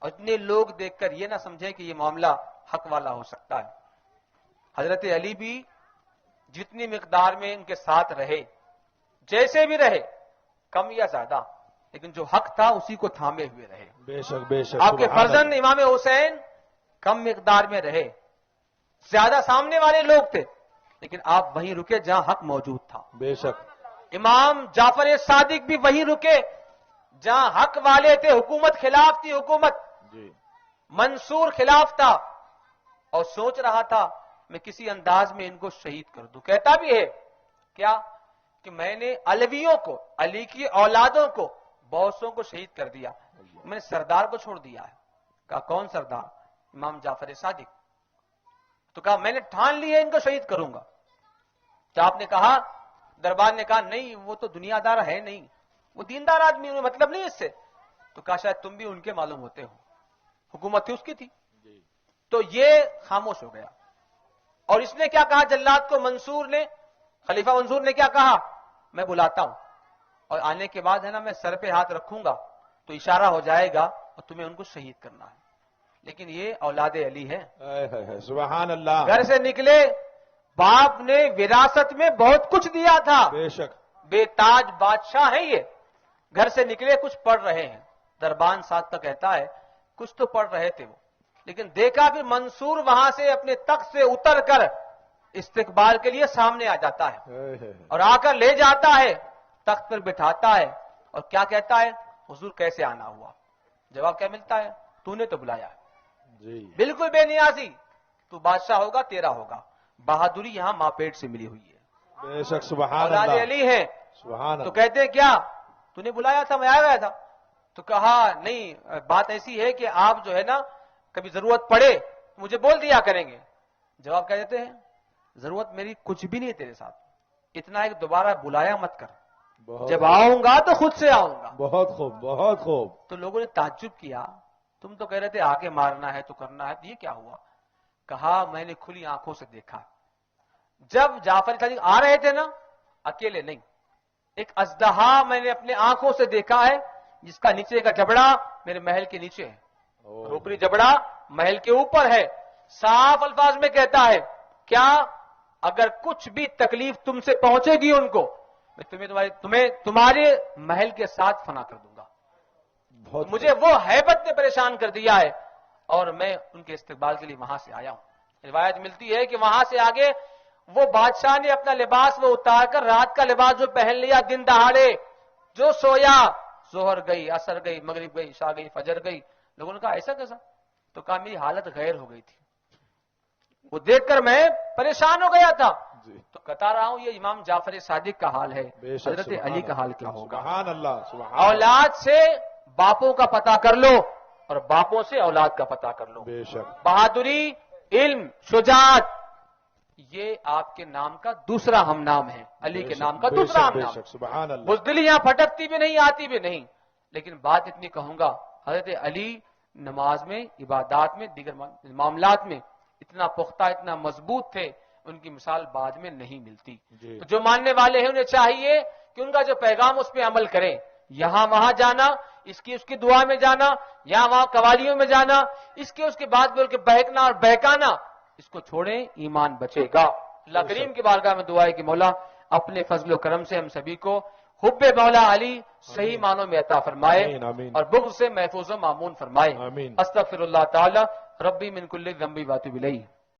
اور اتنے لوگ دیکھ کر یہ نہ سمجھیں کہ یہ معاملہ حق والا ہو سکتا ہے. حضرت علی بھی جتنی مقدار میں ان کے ساتھ رہے، جیسے بھی رہے، کم یا زیادہ، لیکن جو حق تھا اسی کو تھامے ہوئے رہے. بے شک. بے شک. آپ کے فرزند امام حسین کم مقدار میں رہے، زیادہ سامنے والے لوگ تھے، لیکن آپ وہیں رکے جہاں حق موجود تھا. بے شک. امام جعفر صادق بھی وہیں رکے جہاں حق والے تھے. حکومت خلاف تھی، حکومت جی. منصور خلاف تھا، اور سوچ رہا تھا میں کسی انداز میں ان کو شہید کر دوں. کہتا بھی ہے کیا کہ میں نے علویوں کو، علی کی اولادوں کو، بہتوں کو شہید کر دیا، میں نے سردار کو چھوڑ دیا ہے. کہا کون سردار؟ امام جعفر صادق. تو کہا میں نے ٹھان لی ہے ان کو شہید کروں گا. تو آپ نے کہا، دربار نے کہا نہیں وہ تو دنیا دار ہے نہیں، وہ دیندار آدمی، انہیں مطلب نہیں اس سے. تو کہا شاید تم بھی ان کے معلوم ہوتے ہو، حکومت تھی اس کی تھی. تو یہ خاموش ہو گیا. اور اس نے کیا کہا جلاد کو؟ منصور نے، خلیفہ منصور نے کیا کہا؟ میں بلاتا ہوں اور آنے کے بعد ہے نا میں سر پہ ہاتھ رکھوں گا تو اشارہ ہو جائے گا اور تمہیں ان کو شہید کرنا ہے. لیکن یہ اولاد علی ہے. سبحان اللہ. گھر سے نکلے، باپ نے وراثت میں بہت کچھ دیا تھا، بے شک. بے تاج بادشاہ ہے یہ. گھر سے نکلے، کچھ پڑھ رہے ہیں. دربان ساتھ کا کہتا ہے کچھ تو پڑھ رہے تھے وہ، لیکن دیکھا پھر منصور وہاں سے اپنے تخت سے اتر کر استقبال کے لیے سامنے آ جاتا ہے اور آ کر لے جاتا ہے، تخت پر بٹھاتا ہے اور کیا کہتا ہے؟ حضور کیسے آنا ہوا؟ جواب کیا ملتا ہے؟ تو نے تو بلایا ہے. جی. بالکل بے نیازی، تو بادشاہ ہوگا تیرا ہوگا. بہادری یہاں ماں پیٹ سے ملی ہوئی ہے. بے شک. سبحان اولاد اللہ. علی ہے. سبحان تو اللہ. کہتے ہیں کیا تو نے بلایا تھا؟ میں آیا گیا تھا. تو کہا نہیں، بات ایسی ہے کہ آپ جو ہے نا کبھی ضرورت پڑے مجھے بول دیا کریں گے. جواب کیا دیتے ہیں؟ ضرورت میری کچھ بھی نہیں تیرے ساتھ، اتنا ایک دوبارہ بلایا مت کر، جب آؤں گا تو خود سے آؤں گا. بہت خوب. بہت خوب. تو لوگوں نے تعجب کیا، تم تو کہہ رہے تھے آگے مارنا ہے تو کرنا ہے، یہ کیا ہوا؟ کہا میں نے کھلی آنکھوں سے دیکھا. جب جعفر صادق آ رہے تھے نا، اکیلے نہیں، ایک اژدہا میں نے اپنے آنکھوں سے دیکھا ہے جس کا نیچے کا جبڑا میرے محل کے نیچے ہے، اوپری جبڑا محل کے اوپر ہے. صاف الفاظ میں کہتا ہے کیا اگر کچھ بھی تکلیف تم سے پہنچے گی ان کو، میں تمہیں تمہارے محل کے ساتھ فنا کر دوں گا. مجھے وہ ہیبت نے پریشان کر دیا ہے اور میں ان کے استقبال کے لیے وہاں سے آیا ہوں. روایت ملتی ہے کہ وہاں سے آگے وہ بادشاہ نے اپنا لباس وہ اتار کر رات کا لباس جو پہن لیا، دن دہاڑے جو سویا، ظہر گئی، عصر گئی، مغرب گئی، عشاء گئی، فجر گئی. لوگوں نے کہا ایسا کیسا؟ تو کہا میری حالت غیر ہو گئی تھی، وہ دیکھ کر میں پریشان ہو گیا تھا. تو کہتا رہا ہوں یہ امام جعفر صادق کا حال ہے، حضرت علی کا حال کیا ہوگا؟ سبحان اللہ. سبحان. اولاد سے باپوں کا پتہ کر لو اور باپوں سے اولاد کا پتہ کر لو. بے شک. بہادری، علم، شجاعت، یہ آپ کے نام کا دوسرا ہم نام ہے، علی کے نام کا دوسرا ہم نام. سبحان اللہ. بزدلی یہاں پھٹکتی بھی نہیں، آتی بھی نہیں، لیکن بات اتنی کہوں گا، حضرت علی نماز میں، عبادات میں، دیگر معاملات میں اتنا پختہ، اتنا مضبوط تھے، ان کی مثال بعد میں نہیں ملتی. تو جو ماننے والے ہیں انہیں چاہیے کہ ان کا جو پیغام اس پہ عمل کریں. یہاں وہاں جانا، اس کی دعا میں جانا، یہاں وہاں قوالیوں میں جانا، اس کے بعد بول کے بہکنا اور بہکانا، اس کو چھوڑیں، ایمان بچے گا. اللہ کریم کی بارگاہ میں دعا ہے کہ مولا اپنے فضل و کرم سے ہم سبھی کو حب مولا علی صحیح معنوں میں عطا فرمائے اور بغض سے محفوظ و معمون فرمائے. استغفر اللہ تعالی ربی من کل ذنب واتوب الیہ.